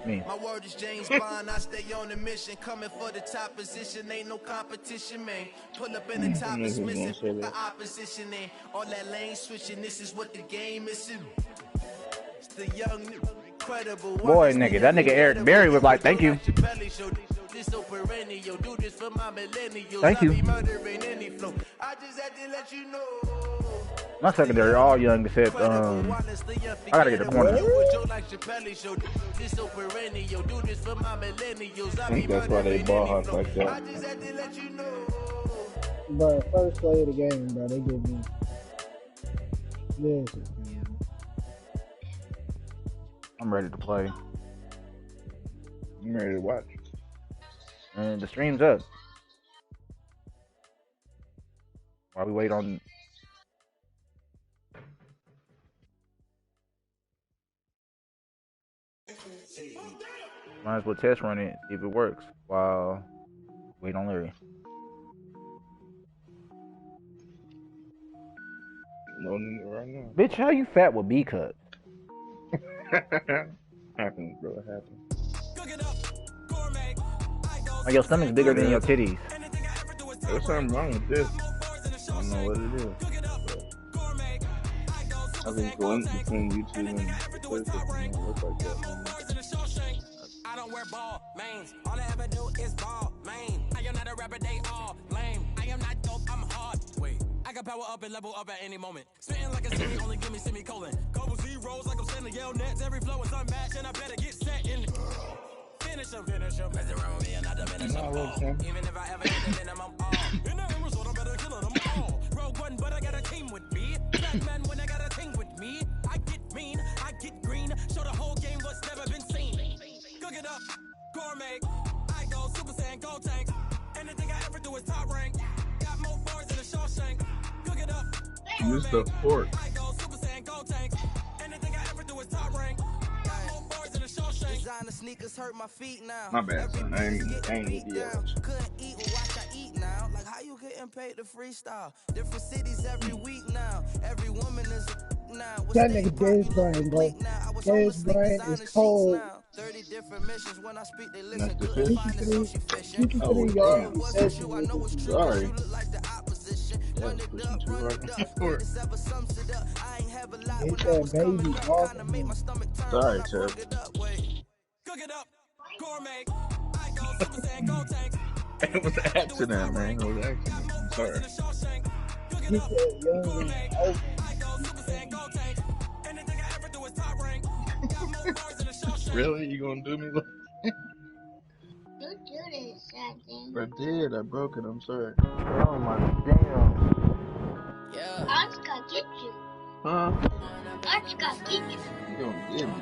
Me. My word is James Bond, I stay on the mission. Coming for the top position, ain't no competition, man. Pull up in the top is missing, the opposition ain't. All that lane switching, this is what the game is. It's the young, incredible. Boy, nigga, that nigga Eric Berry was like, thank you. Thank you. My secondary all young said, I gotta get the corner. I think that's why they ball hawk like that. But first play of the game, bro, they give me this. I'm ready to play. I'm ready to watch. And the stream's up. While we wait on. Might as well test run it, see if it works. While wait on Larry. Loading it right now. Bitch, how you fat with B cup? Happens, bro. It happens. Like your stomach's bigger than your titties. There's something wrong with this. I don't know what it is. I think the link between YouTube and Facebook don't look like that. I don't wear ball mains. All I ever do is ball main. I am not a rapper, they all lame. I am not dope, I'm hard. Wait, I got power up and level up at any moment. Spitting like a semi, only give me semicolon. Couple zeros like I'm sending yell nets. Every flow is unmatched and I better get set in. Finish him. Mess around with me and I diminish him. Even if I ever hit the minimum, all. In the end result, I'm better killing them all. Rogue one, but I got a team with me. Batman when I got a team with me. I get mean, I get green. Show the whole game what's never been seen. Cook it up, gourmet. I go Super Saiyan, gold tanks. Anything I ever do is top rank. Got more bars than a Shawshank. Cook it up. Use the fork. I go Super Saiyan, gold tanks. Anything I ever do is top rank. Got more bars than a Shawshank. Designer sneakers hurt my feet now. My bad, son. I ain't with you. Couldn't eat or watch I eat now. Like how you getting paid to freestyle? Different cities every week now. Every woman is now. That nigga Dave's brain, bro. Dave's brain is cold. 30 different missions when I speak they listen. That's the Couldn't find the sushi fishing. I know it's true. Sorry. You look like the opposition. Run it up, run it up. This ever sums it up. I ain't have a lot when I was coming up. Kinda make my stomach turn. Sorry, Chuck. Cook it up, gourmet. I go Super Saiyan, gold tanks. It was an accident, man. It was an accident. I'm sorry. He said young and old. Really? You gonna do me like You do this, Shotgun. I did. I broke it. I'm sorry. Oh my damn. Yeah. I'm just gonna get you. Huh? I'm just gonna get you. You gonna get me?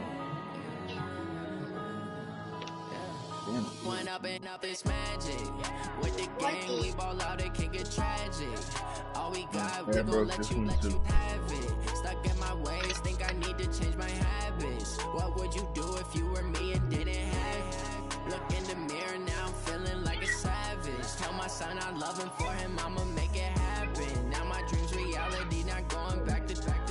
One up and up is magic. With the game, we ball out, it can get tragic. All we got, we gon' let you have it. Stuck in my ways, think I need to change my habits. What would you do if you were me and didn't have it? Look in the mirror now, I'm feeling like a savage. Tell my son I love him, for him I'ma make it happen. Now my dreams reality, not going back to back.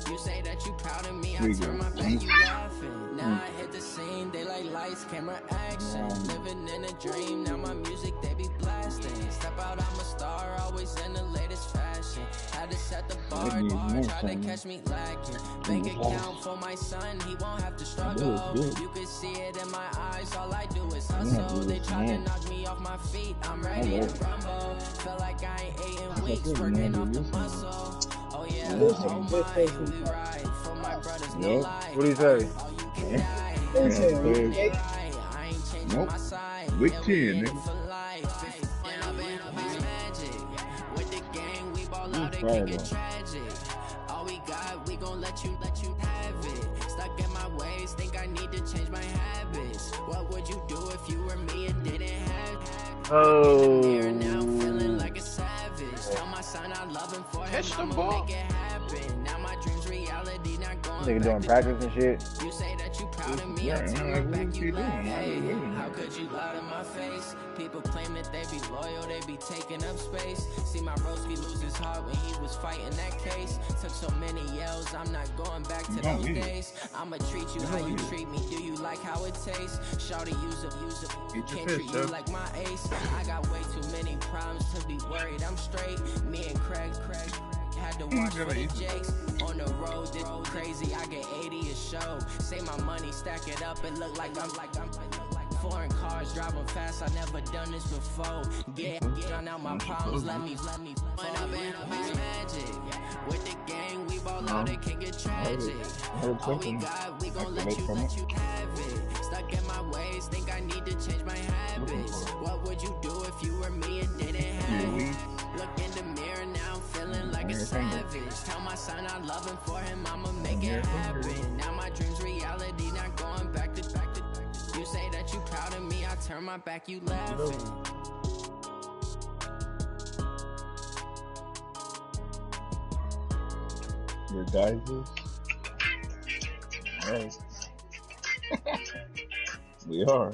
You say that you proud of me, I turn my back, you laughing. Now I hit the scene, they like lights, camera, action. Living in a dream, now my music, they be blasting. Step out, I'm a star, always in the latest fashion. Had to set the bar, try to catch me lacking. Bank account for my son, he won't have to struggle. You can see it in my eyes, all I do is hustle. They try to knock me off my feet, I'm ready to rumble. Feel like I ain't ate in weeks, working off the muscle. Oh yeah, oh my, we ride for my brothers, no lie. What do you say? Nope. Week 10, nigga. All we got, we gon' let you have it. Stuck in my ways, think I need to change my habits. What would you do if you were me and didn't have it? Oh. Now feeling like a savage. Tell my son I love him, for him I'ma make it happen. Now my dreams reality, not going Nigga doing practice and shit. You say that you proud of me, I turn my back, you laugh. Hey, how could you lie to my face? People claim that they be loyal, they be taking up space. See my broski lose his heart when he was fighting that case. Took so many yells, I'm not going back to those days. I'ma treat you how you treat me, do you like how it tastes? Shawty use up, can't treat you like my ace. I got way too many problems to be worried, I'm straight. Me and Craig had to watch for the jakes. On the road, this crazy, I get 80 a show. Say my money, stack it up, and look like I'm foreign cars, driving fast, I never done this before. Yeah, drown out my problems, let me When I've been up is magic. With the gang, we ball out, it can get tragic. All we got, we gon' let you have it. Stuck in my ways, think I need to change my habits. What would you do if you were me and didn't have it? Look in the mirror now, I'm feeling like a savage. Tell my son I love him, for him I'ma make it happen. Now my dreams reality, not going back to. You say that you proud of me, I turn my back, you laughing. Your guys' alright. We are.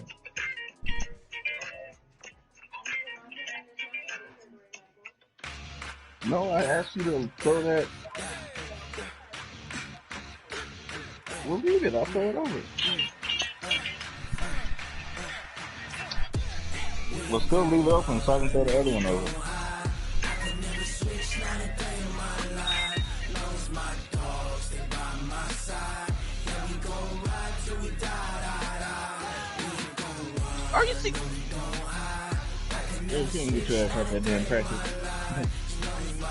No, I asked you to throw that. We'll leave it, I'll throw it over. We'll still leave it open so I can throw the other one over. Are you sick? You can't get your ass out that damn practice.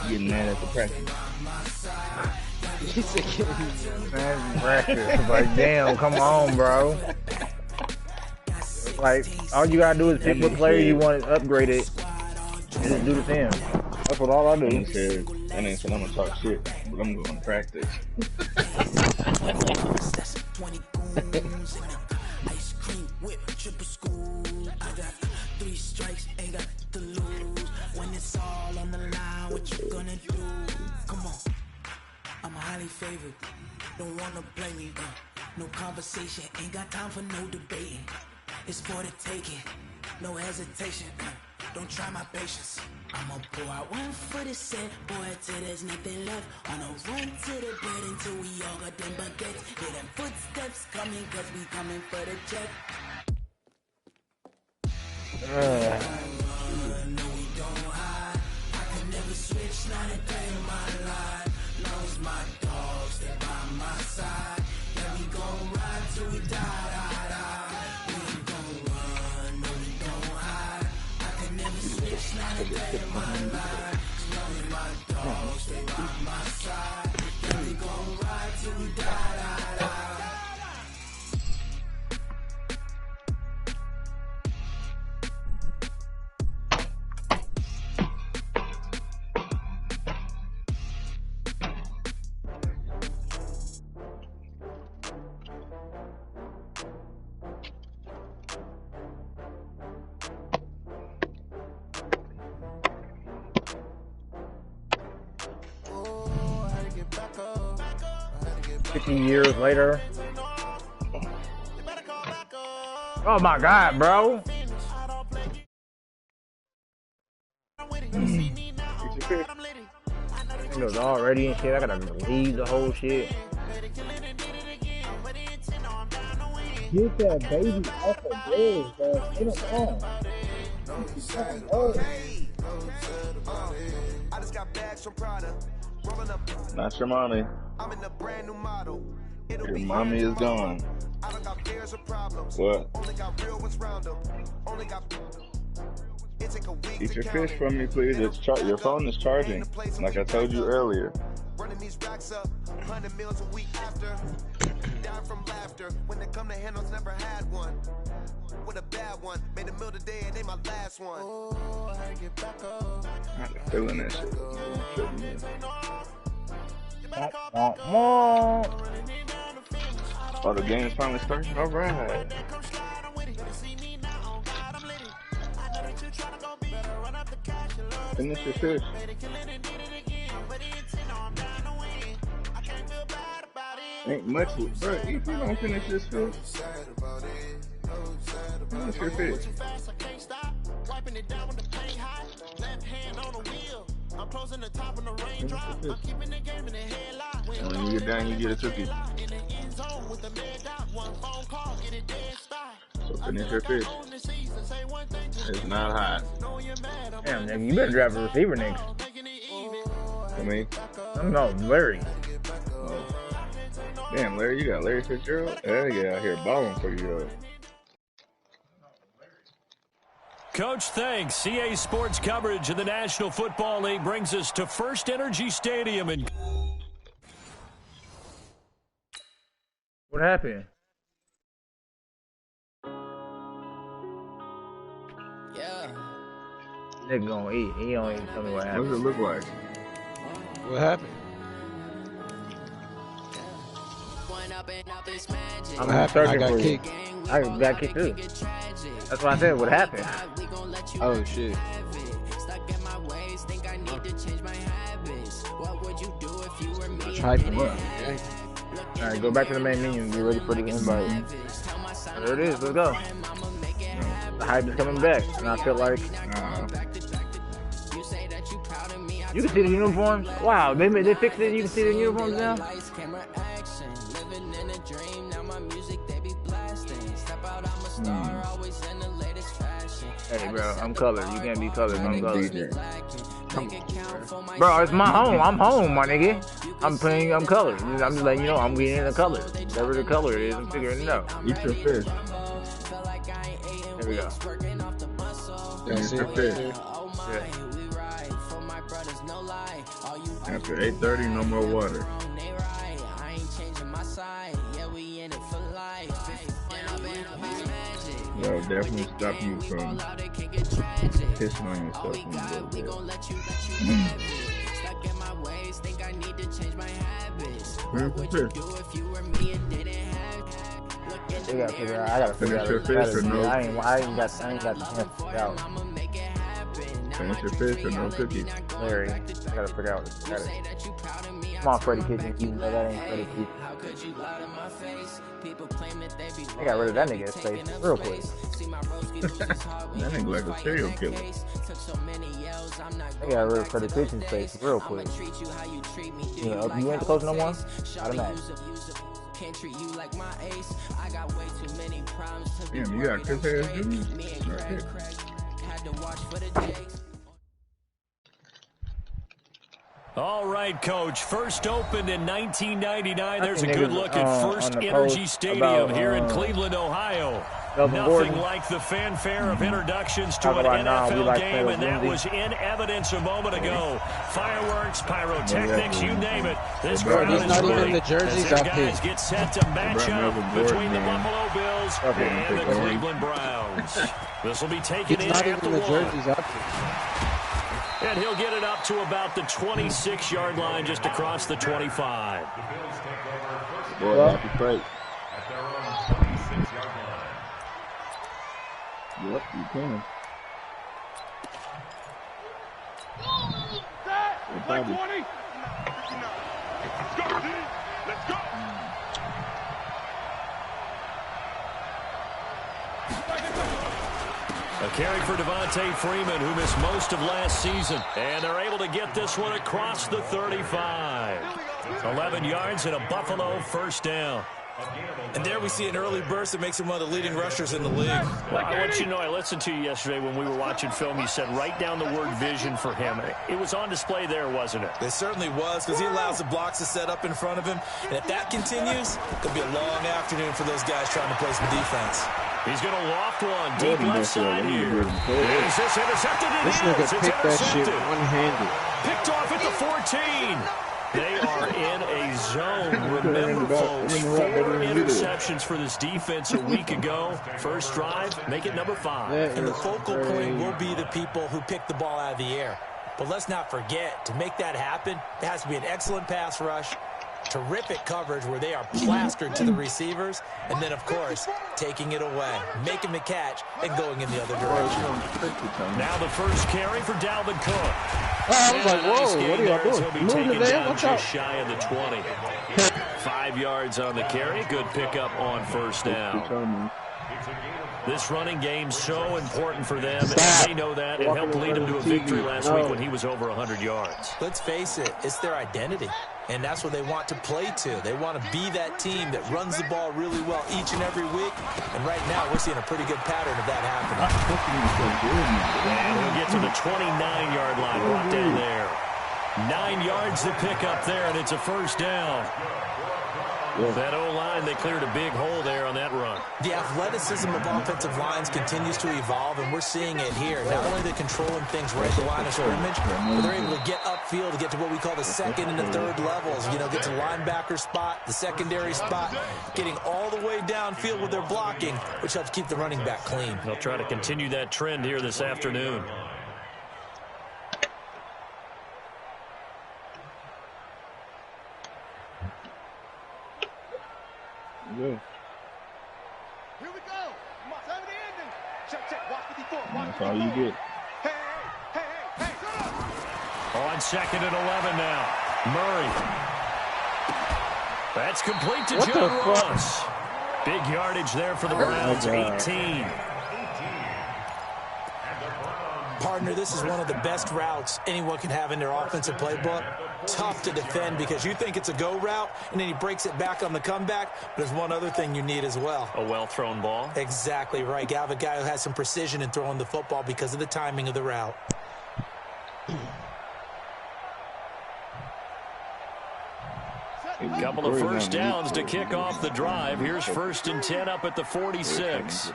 Getting mad at the practice. Man, practice. Like, damn, come on, bro. Like, all you gotta do is pick what player you want to upgrade it and just do the thing. That's what all I do. That ain't said I'm gonna talk shit, but I'm going to practice. Ice cream whip, triple school. I got 3 strikes, ain't got to lose. When it's all on the line, what you gonna do? Come on, I'm highly favored. Don't wanna blame me, no conversation, ain't got time for no debating. It's for the taking, no hesitation. Don't try my patience. I'ma pour out one for the set, boy, till there's nothing left. On a run to the bed until we all got them baguettes. Hear them footsteps coming, cause we coming for the check. No, we don't hide. I can never switch, not a day in my life. Long as my dogs, they by my side. Yeah, we gon' ride till we die. We ain't gon' run, no, we don't hide. I can never switch, not a day in my life. Long as my dogs, they by my side. Yeah, we gon' ride till we die. Oh, I had to get back up. 50 years later. Oh my God, bro. It was already and shit. I gotta leave the whole shit. Get that baby off the bed, bro. Get him on. I just got bags from Prada. Rolling up. Not your mommy. I'm in a brand new model. Your mommy is gone. I don't got fears or problems. What? Only got real ones round them. Only got. It take a week Eat to your count fish it. from me, please. Your phone is charging, like I told you earlier. Running these racks up, 100 meals a week after. Dying from laughter. When they come to handles, never had one. With a bad one, made a meal today and they my last one. Oh, I get back up. I'm feeling that shit. Oh, the game's finally starting? Alright. Finish your fish. Ain't much, bro. If you don't finish this field, finish your fish. When you get down, you get a cookie. So finish your fish. It's not hot. Damn, nigga, you better drive a receiver, nigga. I mean, No, Larry. oh. Damn, Larry, you got Larry Fitzgerald? That nigga out here balling for you. Coach, thanks. CA Sports coverage of the National Football League brings us to First Energy Stadium in. What happened? Yeah. Nigga gonna eat. He don't even tell me what What happened. does it look like? What happened? I'm What happened? I searching got for you. kicked. I got kicked too. That's what I said. What happened? Oh shit. Type him up. All right, go back to the main menu and get ready for the invite. There it is. Let's go. The hype is coming back, and I feel like you can see the uniforms. Wow, they fixed it. You can see the uniforms now. Hey, bro, I'm colored. You can't be colored. I'm colored. Bro, it's my home. I'm home, my nigga. I'm colored. I'm just letting you know I'm getting in the color. Whatever the color is, I'm figuring it out. Eat your fish. Here we go. Finish your fish. Yeah. After 8:30, no more water. That'll definitely stop you from pissing on yourself when you go to bed. I gotta figure out. Finish your fish or no? I ain't got the chance to figure out. Finish your fish or no cookies. Larry, I gotta figure out. Come on, Freddy Kitchen. You know that ain't Freddy Kitchen. I got rid of that nigga's face real quick. That nigga like a serial killer. I got rid of Freddy Kitchen's face real quick. You know, you ain't close no more? Automatic. Damn, you got Chris Harris Jr.? All right, Coach. First opened in 1999. There's a good look at First Energy Stadium here in Cleveland, Ohio. Nothing like the fanfare of introductions to an NFL game, and that was in evidence a moment ago. Fireworks, pyrotechnics, you name it. This crowd is ready as their guys get set to match up between the Buffalo Bills and the Cleveland Browns. This will be taken in at the one. And he'll get it up to about the 26-yard line, just across the 25. Boy, happy break. Yep, you can. Play 20. Let's go. A carry for Devontae Freeman, who missed most of last season. And they're able to get this one across the 35. 11 yards and a Buffalo first down. And there we see an early burst that makes him one of the leading rushers in the league. Well, I want you to know, I listened to you yesterday when we were watching film. You said write down the word vision for him. It was on display there, wasn't it? It certainly was, because he allows the blocks to set up in front of him. And if that continues, it'll be a long afternoon for those guys trying to play some defense. He's going to loft one deep left side here. Is this intercepted? This nigga picked that shit one-handed. Picked off at the 14. They are in a zone. Remember, folks, 4 interceptions for this defense a week ago. First drive, make it number 5. And the focal point will be the people who pick the ball out of the air. But let's not forget, to make that happen, there has to be an excellent pass rush, terrific coverage where they are plastered to the receivers, and then, of course, taking it away, making the catch, and going in the other direction. Now the first carry for Dalvin Cook. I was like, whoa, what are y'all doing? He'll be taken down just shy of the 20. 5 yards on the carry. Good pickup on first down. This running game's so important for them, and they know that. It helped lead them to a victory last week when he was over 100 yards. Let's face it, it's their identity, and that's what they want to play to. They want to be that team that runs the ball really well each and every week, and right now we're seeing a pretty good pattern of that happening. And we'll get to the 29-yard line, brought down there. 9 yards to pick up there, and it's a first down. That O-line, they cleared a big hole there on that run. The athleticism of offensive lines continues to evolve, and we're seeing it here. Not only are they controlling things right at the line of scrimmage, but they're able to get upfield to get to what we call the second and the third levels. You know, get to linebacker spot, the secondary spot, getting all the way downfield with their blocking, which helps keep the running back clean. They'll try to continue that trend here this afternoon. Yeah. Here we go. Time of the ending. Check. Watch 54. That's all you get. Hey. On second and 11 now. Murray. That's complete to John Ross. Big yardage there for the Browns, 18. Partner, this is one of the best routes anyone can have in their offensive playbook. Tough to defend because you think it's a go route, and then he breaks it back on the comeback. There's one other thing you need as well. A well-thrown ball. Exactly right. You have a guy who has some precision in throwing the football because of the timing of the route. A couple of first downs to kick off the drive. Here's 1st and 10 up at the 46.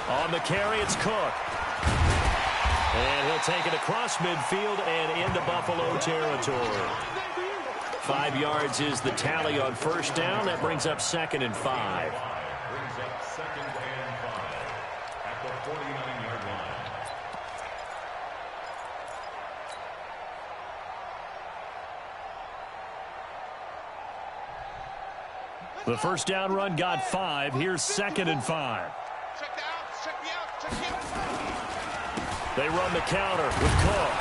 On the carry, it's Cook. And he'll take it across midfield and into Buffalo territory. 5 yards is the tally on first down. That brings up 2nd and 5. The first down run got 5. Here's 2nd and 5. They run the counter with Cook.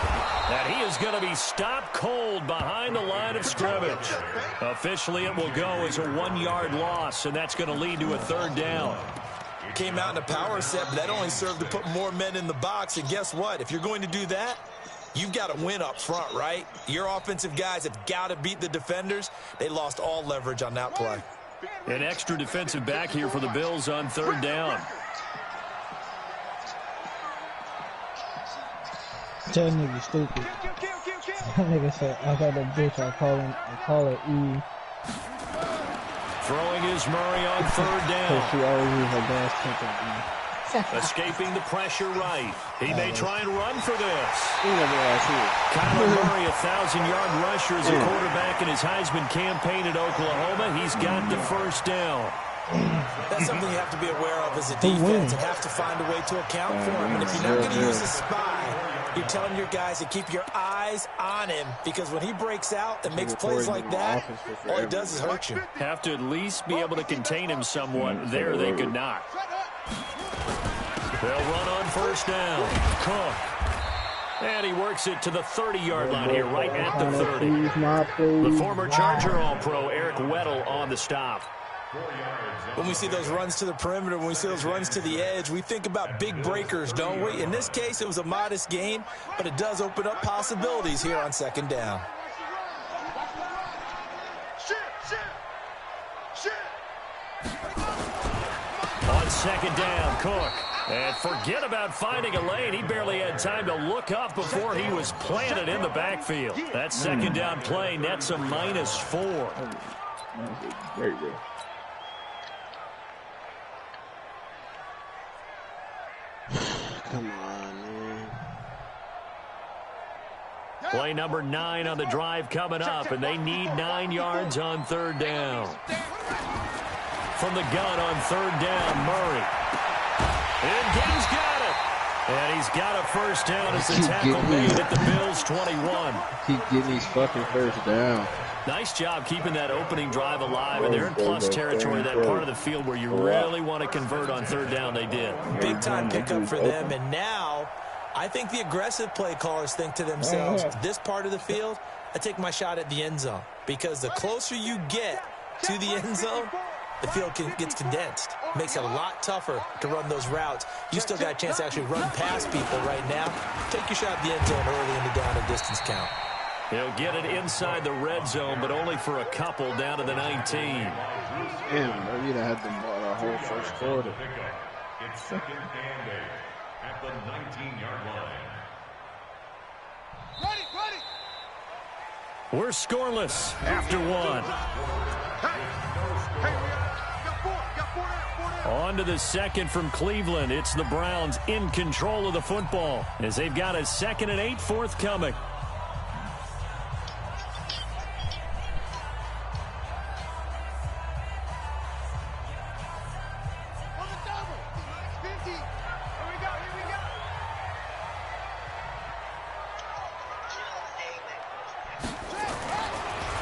And he is going to be stopped cold behind the line of scrimmage. Officially, it will go as a 1-yard loss, and that's going to lead to a 3rd down. Came out in a power set, but that only served to put more men in the box. And guess what? If you're going to do that, you've got to win up front, right? Your offensive guys have got to beat the defenders. They lost all leverage on that play. An extra defensive back here for the Bills on 3rd down. That nigga stupid. That nigga said, I got a bitch, I call her E. Throwing is Murray on 3rd down. Cause she always uses her gas tank on E. Escaping the pressure right. He may try and run for this. Kyler Murray, 1,000-yard rusher as a quarterback in his Heisman campaign at Oklahoma. He's got the first down. That's something you have to be aware of as a defense and have to find a way to account for him. And if you're not going to use a spy, you're telling your guys to keep your eyes on him, because when he breaks out and makes plays like that, all he does is hurt you. Have to at least be able to contain him somewhat. There they could not. They'll run on first down. Cook. And he works it to the 30-yard line here, right at the 30. The former Charger All-Pro, Eric Weddle, on the stop. When we see those runs to the perimeter, when we see those runs to the edge, we think about big breakers, don't we? In this case, it was a modest gain, but it does open up possibilities here on 2nd down. On 2nd down, Cook. And forget about finding a lane. He barely had time to look up before he was planted in the backfield. That 2nd down play nets a -4. Very good. Come on, man. Play number 9 on the drive coming up, and they need 9 yards on 3rd down. From the gun on 3rd down, Murray. And he's got it. And he's got a first down as the tackle made at the Bills' 21. Keep getting these fucking first down. Nice job keeping that opening drive alive, and they're in plus territory, that part of the field where you really want to convert on 3rd down. They did. Big-time pickup for them, and now I think the aggressive play callers think to themselves, this part of the field, I take my shot at the end zone. Because the closer you get to the end zone, the field gets condensed. Makes it a lot tougher to run those routes. You still got a chance to actually run past people right now. Take your shot at the end zone early in the down and distance count. He'll get it inside the red zone, but only for a couple down to the 19. Damn, bro, you'd have had them ball the whole first quarter. It's second and 8 at the 19-yard line. Ready. We're scoreless after one. On to the second from Cleveland. It's the Browns in control of the football as they've got a 2nd and 8 forthcoming.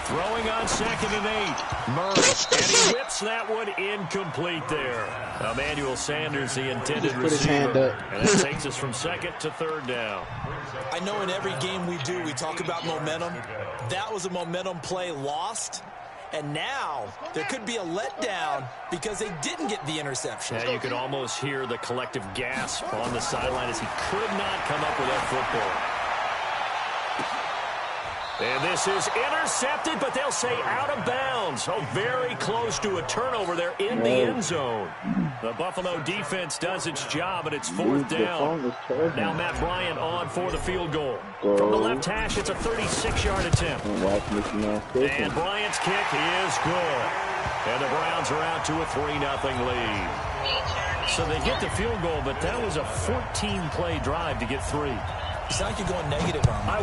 Throwing on 2nd and 8. Murray, and he whips that one incomplete there. Emmanuel Sanders, the intended receiver. And that takes us from 2nd to 3rd down. I know in every game we do, we talk about momentum. That was a momentum play lost. And now there could be a letdown because they didn't get the interception. Yeah, you could almost hear the collective gasp on the sideline as he could not come up with that football. And this is intercepted, but they'll say out of bounds. Oh, very close to a turnover there in the end zone. The Buffalo defense does its job, and it's 4th down. Now Matt Bryant on for the field goal. From the left hash, it's a 36-yard attempt. And Bryant's kick is good. And the Browns are out to a 3-0 lead. So they get the field goal, but that was a 14-play drive to get 3. You sound like you're going negative on me. I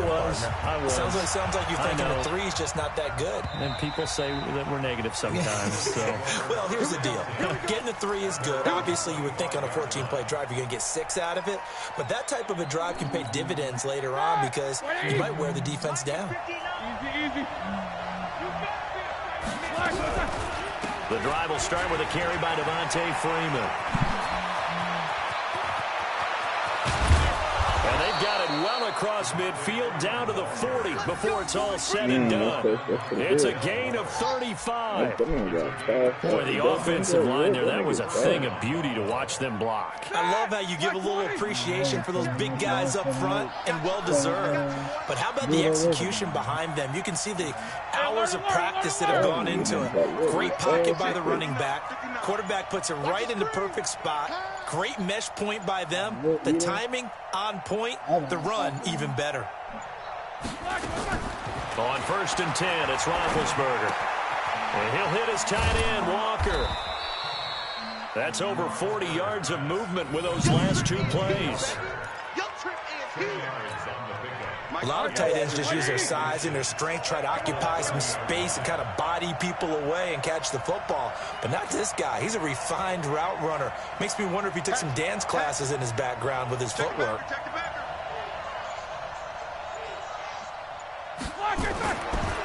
was. Sounds like you're thinking a 3 is just not that good. And people say that we're negative sometimes. So. Well, here's the deal. Getting a 3 is good. Obviously, you would think on a 14-play drive you're going to get 6 out of it. But that type of a drive can pay dividends later on because you might wear the defense down. The drive will start with a carry by Devontae Freeman. And they've got it well across midfield down to the 40 before it's all said and done. It's a gain of 35. Boy, the offensive line there, that was a thing of beauty to watch them block. I love how you give a little appreciation for those big guys up front, and well-deserved. But how about the execution behind them? You can see the hours of practice that have gone into it. Great pocket by the running back. Quarterback puts it right in the perfect spot. Great mesh point by them. The timing on point. The run even better. On 1st and 10, it's Roethlisberger. And he'll hit his tight end, Walker. That's over 40 yards of movement with those last 2 plays. A lot of tight ends just use their size and their strength, try to occupy some space and kind of body people away and catch the football. But not this guy. He's a refined route runner. Makes me wonder if he took some dance classes in his background with his footwork.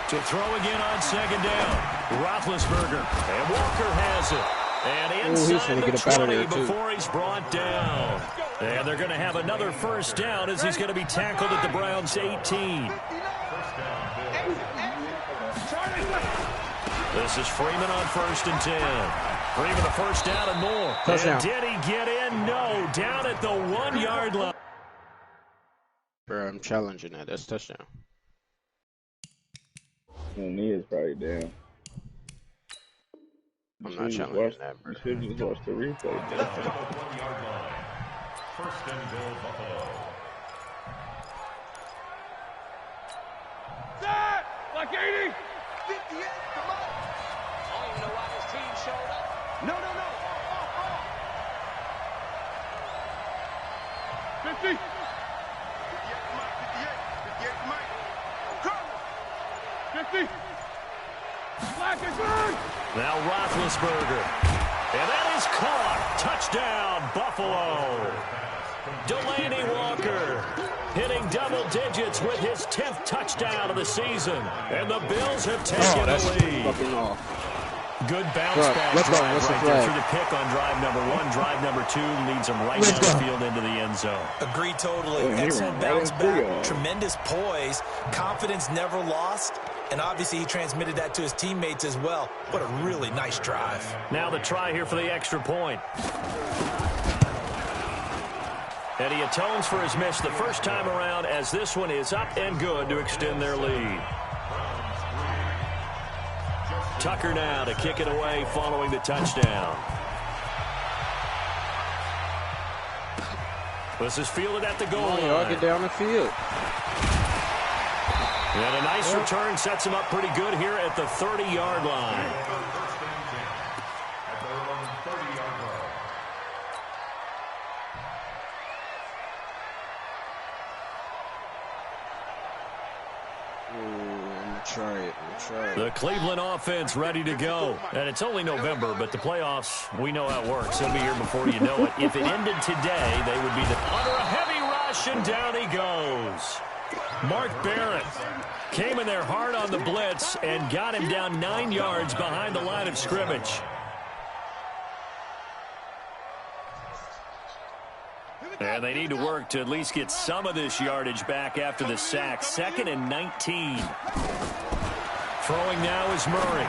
To throw again on 2nd down. Roethlisberger. And Walker has it. And inside the 20 before he's brought down. And they're going to have another 1st down as he's going to be tackled at the Browns' 18. This is Freeman on 1st and 10. Freeman the 1st down and more. Touchdown. And did he get in? No. Down at the 1-yard line. Bro, I'm challenging that. That's touchdown. My knee is probably down. I'm not challenging that, bro. You should just watch the replay. 1-yard line. 1st and goal, Buffalo. Set! Like 80! 58, come on! I don't even know why this team showed up. No. 50! 58, Mike. Come! 50! Black is good! Now Roethlisberger. And that is caught. Touchdown, Buffalo. Delaney Walker hitting double digits with his 10th touchdown of the season. And the Bills have taken the lead. Good bounce back drive right there through the pick on drive number 1. Drive number 2 leads them right down the field into the end zone. Agree totally. Excellent bounce back. Tremendous poise. Confidence never lost. And obviously he transmitted that to his teammates as well. What a really nice drive. Now the try here for the extra point. And he atones for his miss the first time around as this one is up and good to extend their lead. Tucker now to kick it away following the touchdown. This is fielded at the goal line. Y'all get down the field. And a nice return sets him up pretty good here at the 30-yard line. Try it. The Cleveland offense ready to go. And it's only November, but the playoffs, we know how it works. It'll be here before you know it. If it ended today, they would be under a heavy rush, and down he goes. Mark Barrett came in there hard on the blitz and got him down 9 yards behind the line of scrimmage. And they need to work to at least get some of this yardage back after the sack. 2nd and 19. Throwing now is Murray.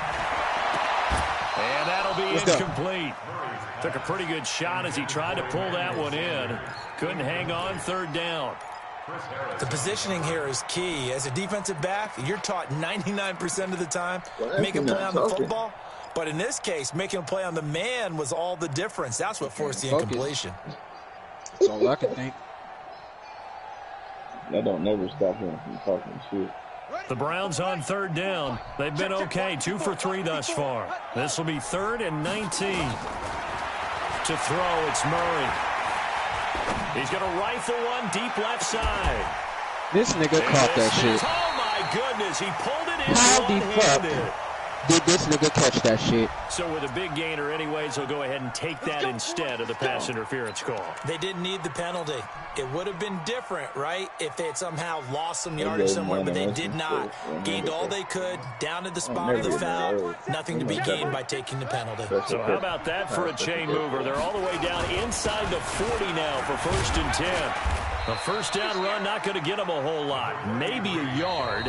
And that'll be incomplete. Took a pretty good shot as he tried to pull that one in. Couldn't hang on. 3rd down. The positioning here is key. As a defensive back, you're taught 99% of the time, make a play on the football. But in this case, making a play on the man was all the difference. That's what forced the incompletion. That's all I can think. That don't never stop him from talking shit. The Browns on 3rd down. They've been okay. 2 for 3 thus far. This will be 3rd and 19. To throw, it's Murray. He's going to rifle one deep left side. This nigga caught that shit. Oh, my goodness. He pulled it in How the one-handed. fuck did this nigga catch that shit? So with a big gainer anyways, he'll go ahead and take that instead of the pass interference call. They didn't need the penalty. It would have been different, right, if they had somehow lost some yardage somewhere, but they did not. Gained all they could, down to the spot of the foul. Nothing to be gained by taking the penalty. So how about that for a chain mover? They're all the way down inside the 40 now for 1st and 10. A 1st down run not going to get them a whole lot. Maybe a yard.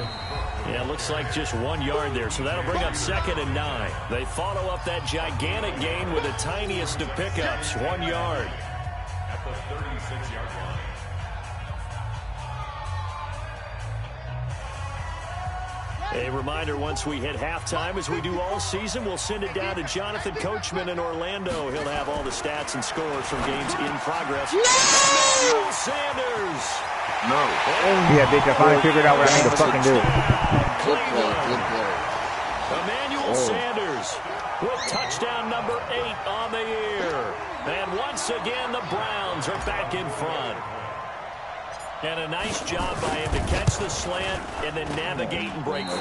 Yeah, it looks like just 1 yard there. So that'll bring up 2nd and 9. They follow up that gigantic gain with the tiniest of pickups. 1 yard. At the 36-yard line. A reminder, once we hit halftime, as we do all season, we'll send it down to Jonathan Coachman in Orlando. He'll have all the stats and scores from games in progress. No! Emmanuel Sanders. No. Yeah, bitch, I finally figured out what I need to fucking do. Emmanuel Sanders with touchdown number 8 on the year. And once again, the Browns are back in front. And a nice job by him to catch the slant and then navigate and break free.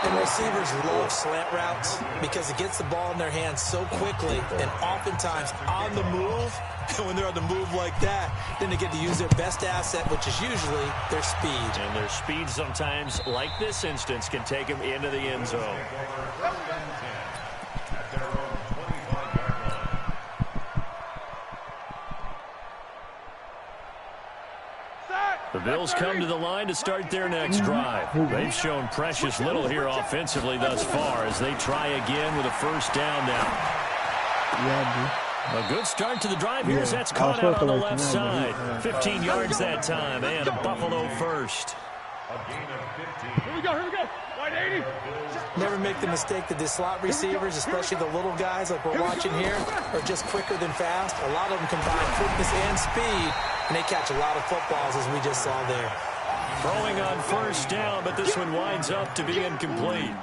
And receivers love slant routes because it gets the ball in their hands so quickly and oftentimes on the move. And when they're on the move like that, then they get to use their best asset, which is usually their speed. And their speed sometimes, like this instance, can take them into the end zone. The Bills come to the line to start their next drive. They've shown precious little here offensively thus far as they try again with a 1st down now. A good start to the drive here as that's caught out on the left side. 15 yards that time and a Buffalo 1st. Here we go. Wide 80. Never make the mistake that the slot receivers, especially the little guys like we're watching here, are just quicker than fast. A lot of them combine quickness and speed, and they catch a lot of footballs, as we just saw there. Throwing on 1st down, but this one winds up to be incomplete.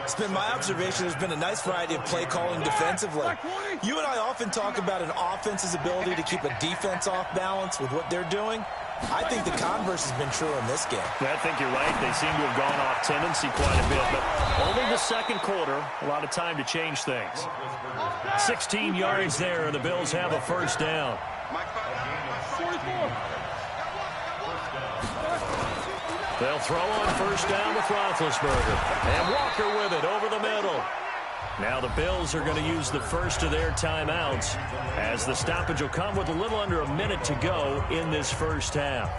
It's been my observation there's been a nice variety of play calling defensively. You and I often talk about an offense's ability to keep a defense off balance with what they're doing. I think the converse has been true in this game. I think you're right. They seem to have gone off tendency quite a bit, but only the 2nd quarter, a lot of time to change things. 16 yards there, and the Bills have a 1st down. They'll throw on 1st down with Roethlisberger. And Walker with it over the middle. Now the Bills are going to use the first of their timeouts as the stoppage will come with a little under a minute to go in this first half.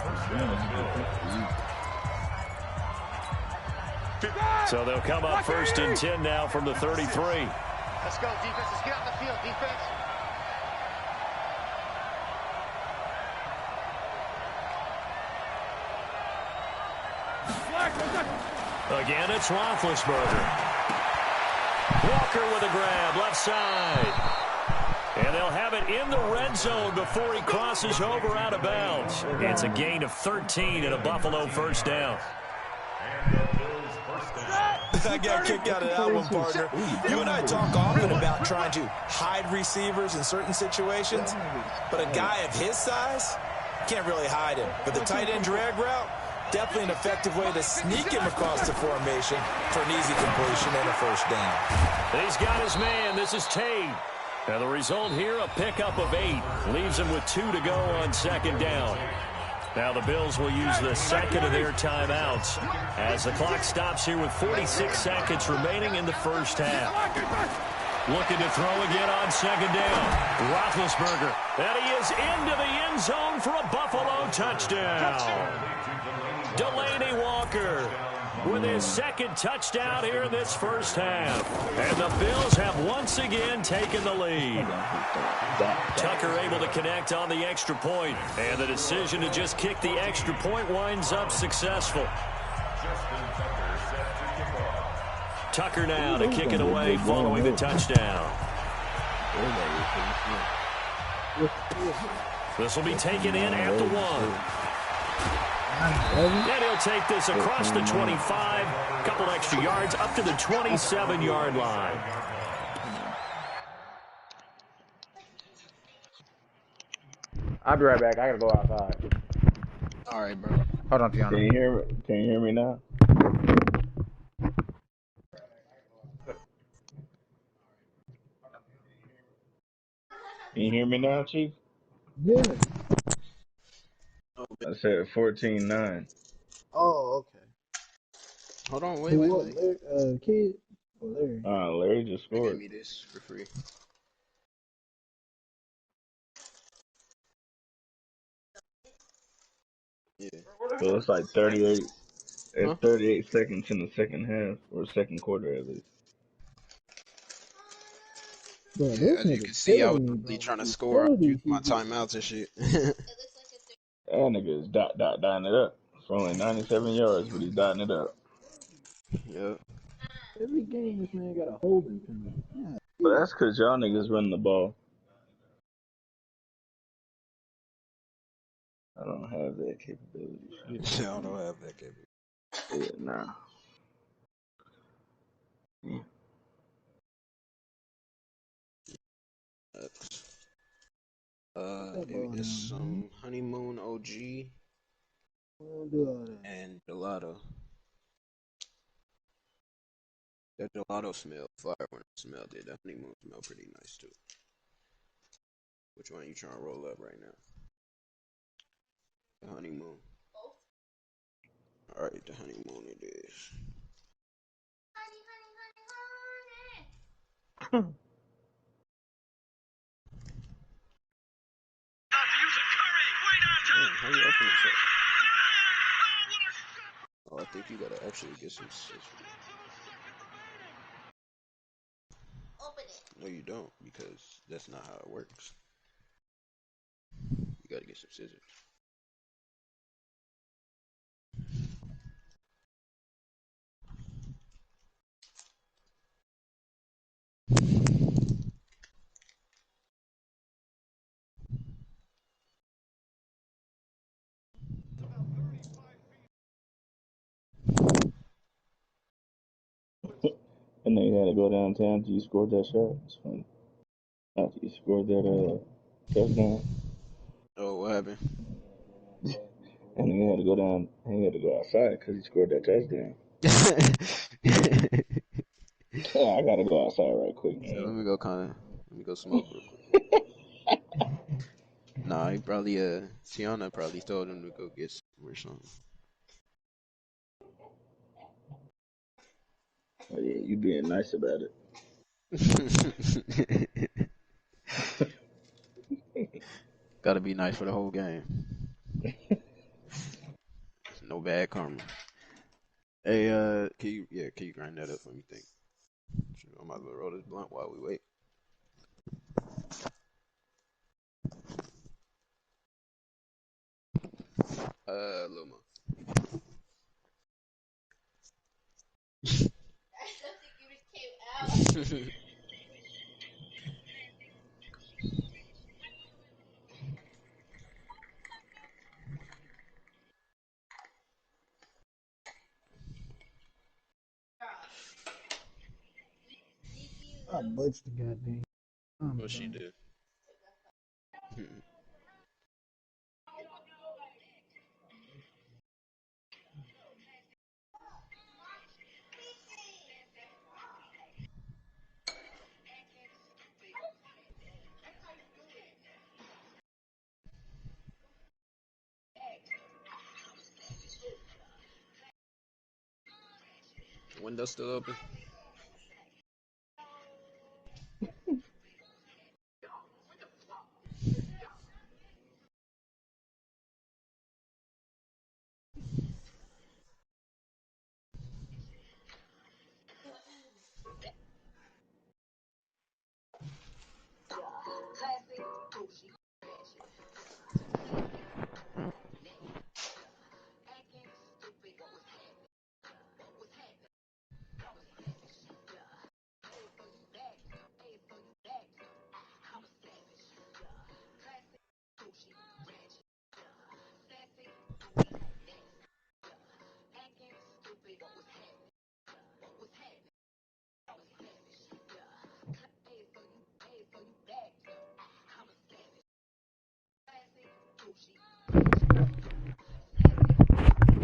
So they'll come up 1st and 10 now from the 33. Let's go, defense. Let's get on the field, defense. Again, it's Roethlisberger. Walker with a grab, left side. And they'll have it in the red zone before he crosses over out of bounds. It's a gain of 13 and a Buffalo first down. I got kicked out of that one, partner. You and I talk often about trying to hide receivers in certain situations, but a guy of his size, can't really hide him. But the tight end drag route, definitely an effective way to sneak him across the formation for an easy completion and a first down. He's got his man. This is Tate. And the result here, a pickup of 8. Leaves him with 2 to go on 2nd down. Now the Bills will use the second of their timeouts as the clock stops here with 46 seconds remaining in the first half. Looking to throw again on 2nd down. Roethlisberger. And he is into the end zone for a Buffalo touchdown. Delaney Walker with his 2nd touchdown here in this first half. And the Bills have once again taken the lead. Tucker able to connect on the extra point, and the decision to just kick the extra point winds up successful. Tucker now to kick it away following the touchdown. This will be taken in at the 1. And he'll take this across the 25, a couple extra yards up to the 27-yard line. I'll be right back. I gotta go outside. All right, bro. Hold on, Tiana. Can you hear me now? Can you hear me now, Chief? Yeah. I said 14-9. Oh, okay. Hold on, wait. Larry, kid. Larry. Larry just scored. Give me this for free. Yeah. So it's like 38. It's 38 seconds in the second half, or second quarter at least. Bro, yeah, as you can see, I was really trying to score. I used my timeouts and shit. That nigga is dotting it up. For only 97 yards, but he's dotting it up. Yep. Every game, this man got a holding penalty. Yeah. But that's because y'all niggas run the ball. I don't have that capability. I don't have that capability. Yeah, nah. It's some honeymoon OG and gelato. That gelato smell fire when I smelled it. That honeymoon smell pretty nice too. Which one you trying to roll up right now? The honeymoon. All right, the honeymoon it is. How you open this up? Oh, I think you gotta actually get some scissors. Open it. No, you don't, because that's not how it works. You gotta get some scissors. And then you had to go downtown till you scored that shot. It's funny. After you scored that touchdown. Oh, what happened? And then you had to go down. And you had to go outside because he scored that touchdown. Yeah, I gotta go outside right quick, man. So let me go smoke real quick. Nah, he probably Tiana probably told him to go get some or something. Oh yeah, you being nice about it. Gotta be nice for the whole game. No bad karma. Hey, can you grind that up for me? Think. I might as well roll this blunt while we wait. Luma. I butchered the goddamn. What she do? Window still open?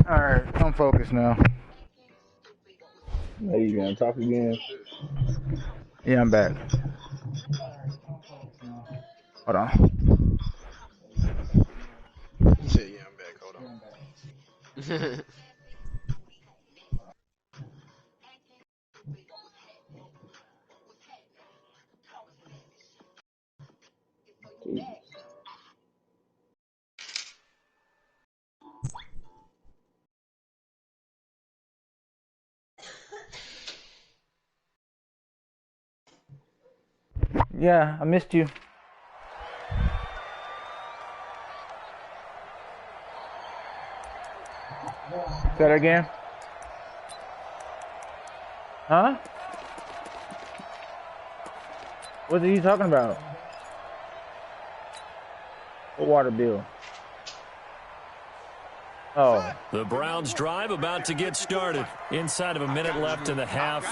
Alright, I'm focused now. Hey, you gonna talk again? Yeah, I'm back. Hold on. You said, yeah, I'm back. Hold on. Yeah, I missed you. Say that again? Huh? What are you talking about? What water bill? Oh. The Browns drive about to get started. Inside of a minute left in the half.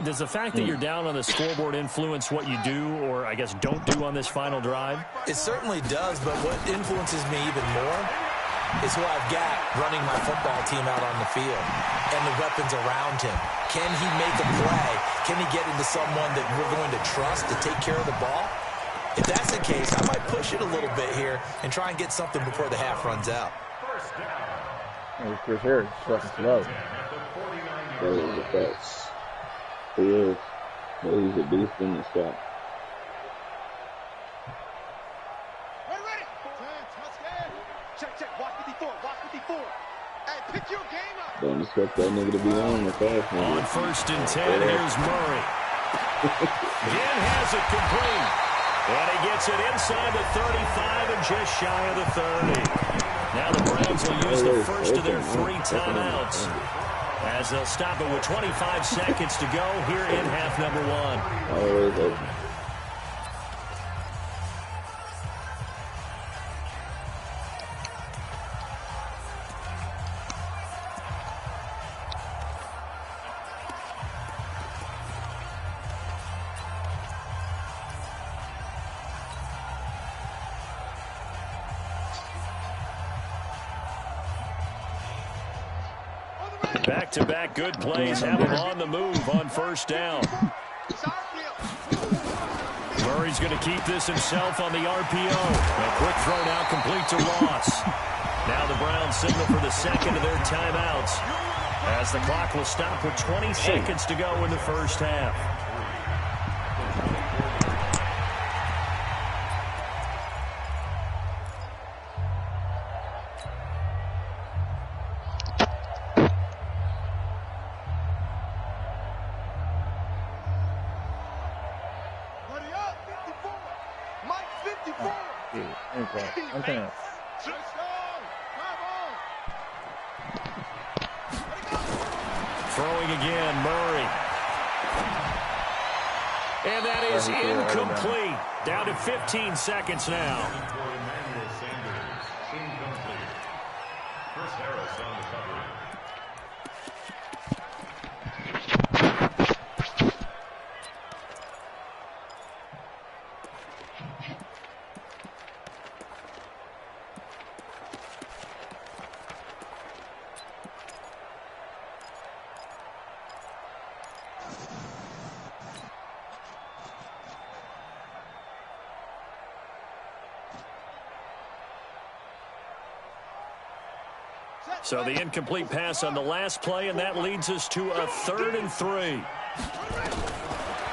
Does the fact that you're down on the scoreboard influence what you do, or I guess don't do on this final drive? It certainly does, but what influences me even more is who I've got running my football team out on the field and the weapons around him. Can he make a play? Can he get into someone that we're going to trust to take care of the ball? If that's the case, I might push it a little bit here and try and get something before the half runs out. Hey, Chris Harris is fucking slow. He is. But he's a beast in the shot. Ready. Check. Watch 54. Hey, pick your game up. Don't expect that nigga to be on the fast one. On 1st and 10, here's Murray. Again has it complete. And he gets it inside the 35 and just shy of the 30. Now the Browns will use the first of their 3 timeouts as they'll stop it with 25 seconds to go here in half number 1. Always open. Back-to-back good plays have him on the move on 1st down. Murray's going to keep this himself on the RPO. A quick throw now complete to Ross. Now the Browns signal for the second of their timeouts as the clock will stop with 20 seconds to go in the first half. Throwing again, Murray. And that is incomplete. Down to 15 seconds now. Chris Harris on the cover. So the incomplete pass on the last play, and that leads us to a 3rd and 3.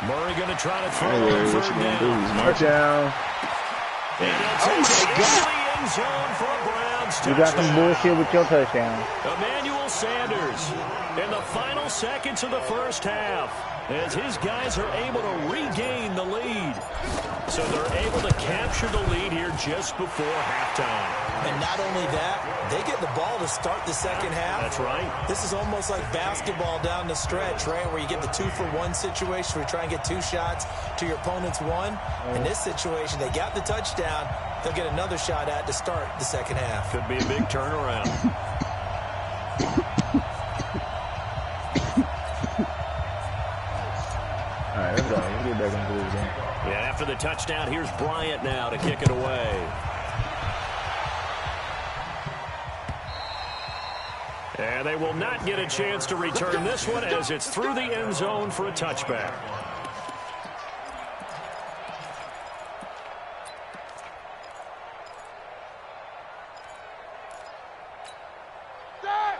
Murray going to try to throw on 3rd down. Touchdown. And he'll take it into the end zone for a Browns touchdown. You got some bullshit with your touchdown. Emmanuel Sanders in the final seconds of the first half, as his guys are able to regain the lead. So they're able to capture the lead here just before halftime. And not only that, they get the ball to start the second half. That's right. This is almost like basketball down the stretch, right, where you get the 2-for-1 situation where you try and get 2 shots to your opponent's 1. In this situation, they got the touchdown. They'll get another shot at to start the second half. Could be a big turnaround. All right, let's go. Let's get back into this game. Yeah, after the touchdown, here's Bryant now to kick it away. And they will not get a chance to return this one as it's through the end zone for a touchback.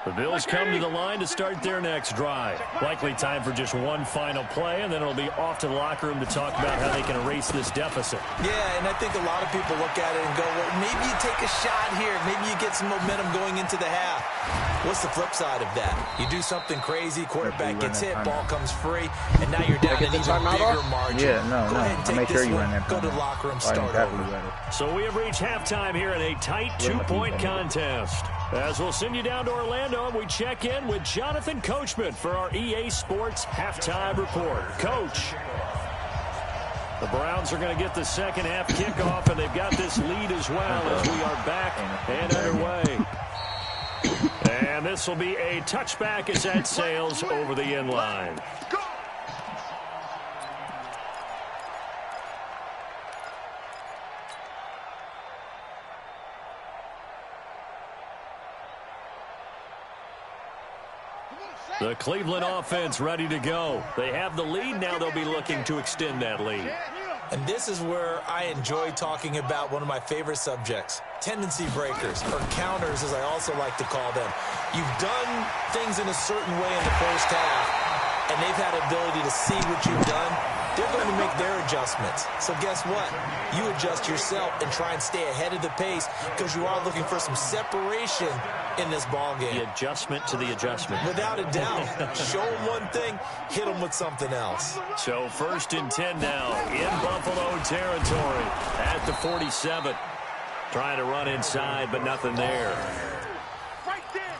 The Bills come to the line to start their next drive. Likely time for just one final play, and then it'll be off to the locker room to talk about how they can erase this deficit. Yeah, and I think a lot of people look at it and go, well, maybe you take a shot here. Maybe you get some momentum going into the half. What's the flip side of that? You do something crazy, quarterback gets hit, ball comes free, and now you're down an even bigger margin. Yeah, no. Go ahead and take this one, go to the time. locker room, start over. So we have reached halftime here in a tight 2-point contest. As we'll send you down to Orlando, and we check in with Jonathan Coachman for our EA Sports Halftime Report. Coach, the Browns are going to get the second half kickoff, and they've got this lead as well as we are back and underway. And this will be a touchback as that sails over the end line. The Cleveland offense ready to go. They have the lead. Now they'll be looking to extend that lead. And this is where I enjoy talking about one of my favorite subjects, tendency breakers, or counters as I also like to call them. You've done things in a certain way in the first half, and they've had ability to see what you've done. They're going to make their adjustments. So guess what? You adjust yourself and try and stay ahead of the pace because you are looking for some separation in this ball game. The adjustment to the adjustment. Without a doubt. Show them one thing, hit them with something else. So 1st and 10 now in Buffalo territory at the 47. Trying to run inside, but nothing there.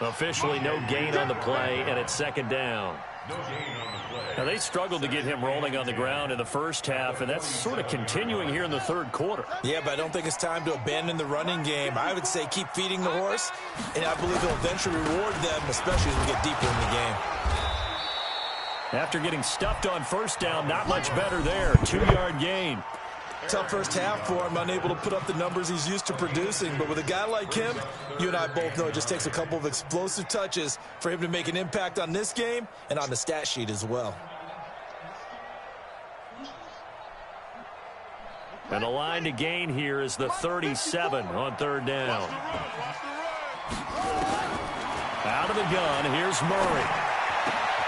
Officially no gain on the play, and it's 2nd down. Now, they struggled to get him rolling on the ground in the first half, and that's sort of continuing here in the 3rd quarter. Yeah, but I don't think it's time to abandon the running game. I would say keep feeding the horse, and I believe it'll eventually reward them, especially as we get deeper in the game. After getting stuffed on 1st down, not much better there. 2-yard gain. Tough first half for him, unable to put up the numbers he's used to producing. But with a guy like him, you and I both know it just takes a couple of explosive touches for him to make an impact on this game and on the stat sheet as well. And the line to gain here is the 37 on 3rd down. Out of the gun, here's Murray.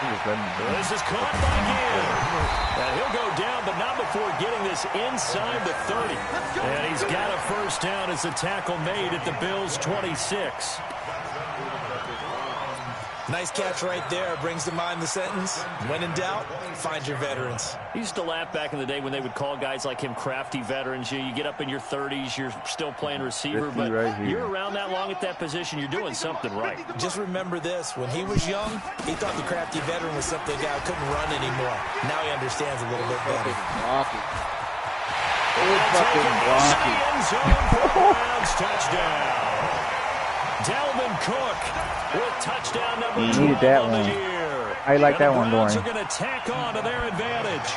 This is caught by Gill. And he'll go down, but not before getting this inside the 30. And he's got a 1st down as the tackle made at the Bills' 26. Nice catch right there. Brings to mind the sentence, when in doubt, find your veterans. He used to laugh back in the day when they would call guys like him crafty veterans. You get up in your 30s, you're still playing receiver, but you're around that long at that position, you're doing something right. Just remember this. When he was young, he thought the crafty veteran was something a guy who couldn't run anymore. Now he understands a little bit better. Touchdown. Delvin Cook with touchdown number 12 on the year. I like that one, Lauren. They're going to tack on to their advantage.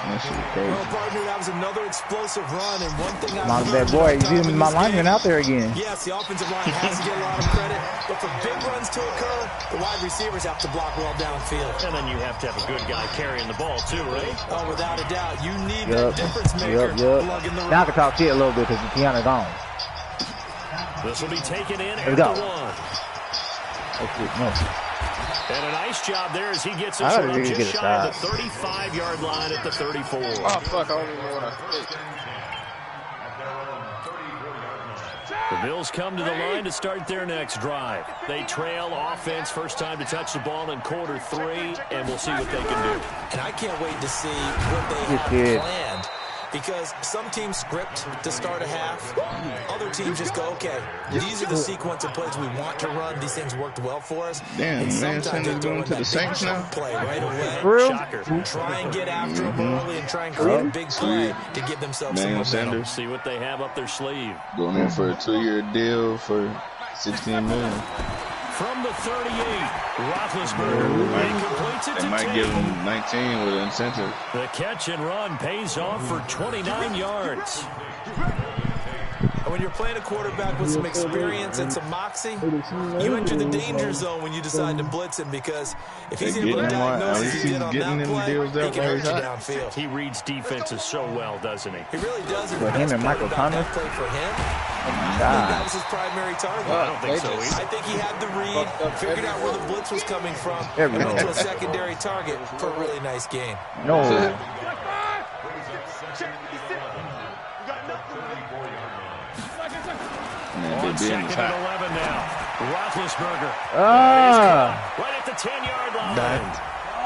Well, partner, that was another explosive run, and one thing I learned that boy, you see my lineman out there again. Yes, the offensive line has to get a lot of credit, but for big runs to occur, the wide receivers have to block well downfield. And then you have to have a good guy carrying the ball too, right? Oh, without a doubt. You need that difference maker. Now I can talk shit a little bit because Keanu's gone. This will be taken in at the 1. And a nice job there as he gets us up just shy of the 35-yard line at the 34. Oh, fuck, I don't even know what I think. The Bills come to the line to start their next drive. They trail offense, first time to touch the ball in quarter 3, and we'll see what they can do. And I can't wait to see what they have planned. Because some teams script to start a half. Other teams just go, okay, these are the sequence of plays we want to run. These things worked well for us. Damn, and sometimes they going to the Saints now? Play right away. Shocker. Try and get after them early and try and create a big play to give themselves some momentum. See what they have up their sleeve. Going in for a 2-year deal for $16 million. From the 38, Roethlisberger completes it to 10. They might give him 19 with an incentive. The catch and run pays off for 29 yards. When you're playing a quarterback with some experience and some moxie, you enter the danger zone when you decide to blitz him, because if he's able to diagnose as he did on that play, he can hurt you downfield. He reads defenses so well, doesn't he? He really does. For him and Michael Thomas? Play for him. That was his primary target. I don't think so either. I think he had the read, figured out where the blitz was coming from, and went to a secondary target for a really nice game. No. On second and 11 now. Roethlisberger. Right at the 10-yard line.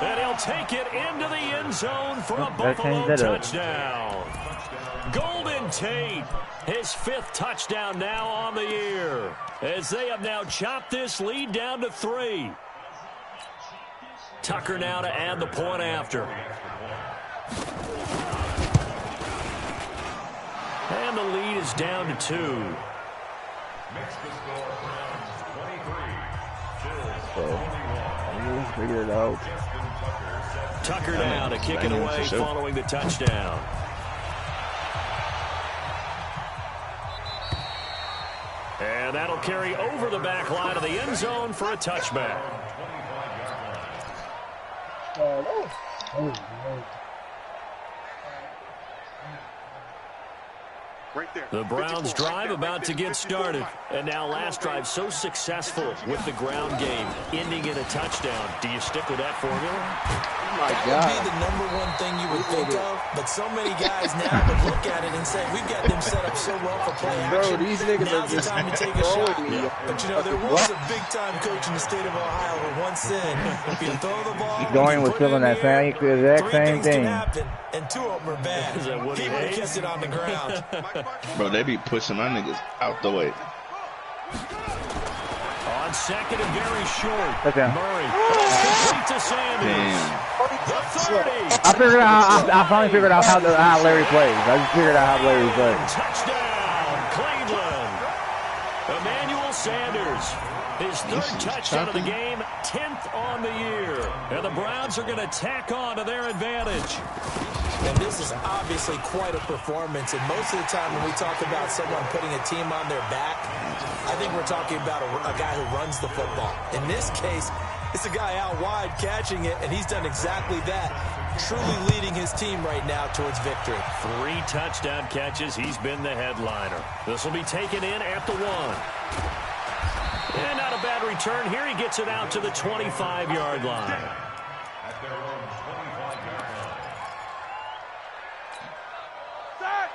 And he'll take it into the end zone for a Buffalo touchdown. Golden Tate, his 5th touchdown now on the year, as they have now chopped this lead down to 3. Tucker now to add the point after. And the lead is down to 2. Figure it out. Tucker now to kick it away following the touchdown. And that'll carry over the back line of the end zone for a touchback. The Browns drive about to get started. And now last drive so successful with the ground game, ending in a touchdown. Do you stick with that formula? Oh my God. That would be the #1 thing you would think of, but so many guys now would look at it and say, we've got them set up so well for play action. Bro, these niggas Now's the time to take a shot. But you know, there was a big-time coach in the state of Ohio who once said, if you throw the ball, Going with feeling that same exact same thing. And 2 of them are bad. He would have kept it on the ground. Bro, they be pushing my niggas out the way. On second and very short. Okay. Murray. Complete to Sanders. Damn. The 30. I figured out. I finally figured out how Larry plays. I just figured out how Larry plays. Touchdown, Cleveland. Emmanuel Sanders, his 3rd touchdown of the game, 10th on the year. And the Browns are going to tack on to their advantage. And this is obviously quite a performance. And most of the time when we talk about someone putting a team on their back, I think we're talking about a guy who runs the football. In this case, it's a guy out wide catching it, and he's done exactly that, truly leading his team right now towards victory. 3 touchdown catches. He's been the headliner. This will be taken in at the 1. And not a bad return here. He gets it out to the 25-yard line.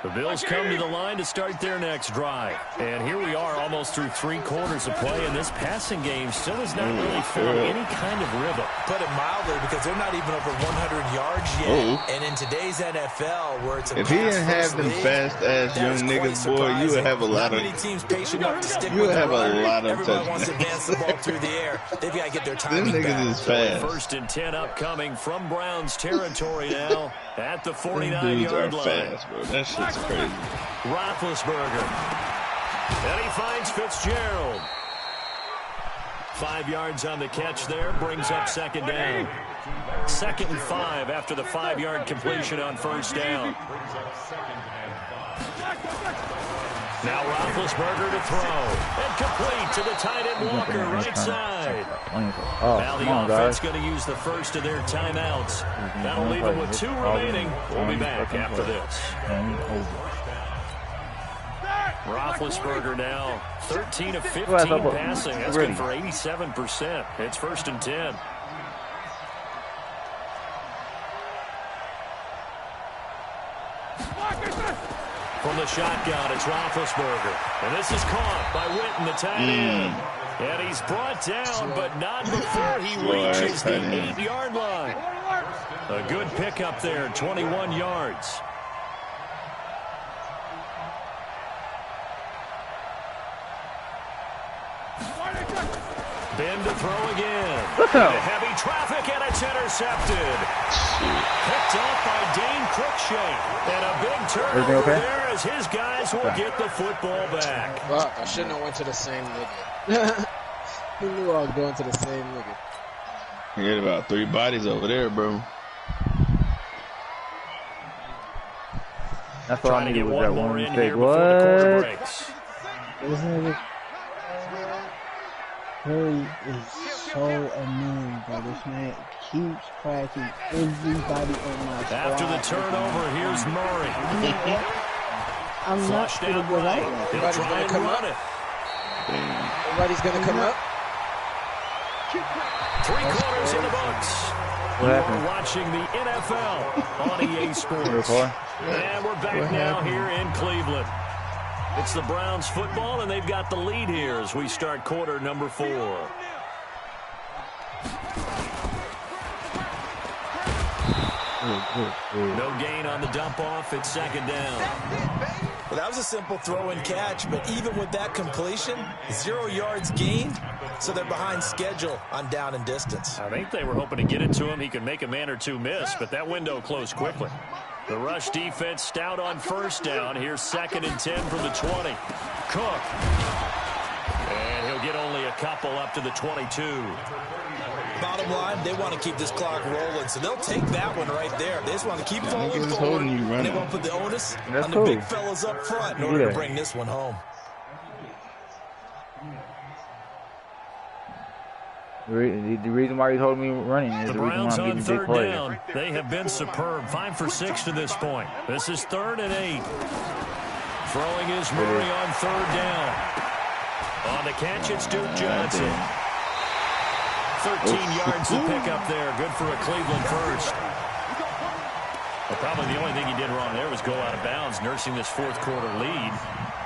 The Bills come to the line to start their next drive. And here we are almost through 3 quarters of play, and this passing game still has not really found any kind of rhythm. Put it mildly, because they're not even over 100 yards yet. And in today's NFL, where it's a if he didn't have them fast-ass young niggas, boy, you would have a lot of Everybody wants to advance the ball through the air. They've got to get their timing back. Them niggas is fast. First and 10 upcoming from Browns territory now at the 49-yard line. Fast, bro. That shit's crazy. Roethlisberger. And he finds Fitzgerald. 5 yards on the catch there. Brings up second down. 2nd and 5 after the 5-yard completion on first down. Now Roethlisberger to throw. And complete to the tight end Walker, right side. Now the offense going to use the first of their timeouts. That'll leave them with 2 remaining. We'll be back after this. Roethlisberger now 13 of 15 passing. That's good for 87%. It's 1st and 10. From the shotgun, it's Roethlisberger. And this is caught by Witten, the tight end. And he's brought down, but not before he reaches the 8-yard line. A good pickup there, 21 yards. Ben to throw again. Heavy traffic, and it's intercepted. Picked up by Dane Cruikshank. And a big turnover there as his guys will get the football back. Fuck, I shouldn't have went to the same nigga. Who knew I was going to the same nigga? You had about 3 bodies over there, bro. That's all I needed was that one mistake. What? Isn't it? Curry is so annoying, bro. This man keeps cracking everybody on my squad. After the turnover, here's Murray. I'm not going to go out. Everybody's going to come up. Everybody's going to come up. 3 quarters in the books. We're watching the NFL on EA Sports. And we're back now here in Cleveland. It's the Browns football, and they've got the lead here as we start quarter number 4. No gain on the dump off. It's 2nd down. Well, that was a simple throw and catch, but even with that completion, 0 yards gained, so they're behind schedule on down and distance. I think they were hoping to get it to him. He could make a man or 2 miss, but that window closed quickly. The rush defense stout on first down. Here's 2nd and 10 from the 20. Cook. And he'll get only a couple up to the 22. Bottom line, they want to keep this clock rolling, so they'll take that one right there. They just want to keep falling forward, and they won't put the onus on the big fellas up front in order to bring this one home. The reason why he's holding me running is the reason why I'm getting big plays. Down. They have been superb. 5 for 6 to this point. This is 3rd and 8. Throwing is Murray on 3rd down. On the catch, it's Duke Johnson. 13 yards to pick up there. Good for a Cleveland first. Well, probably the only thing he did wrong there was go out of bounds, nursing this 4th quarter lead.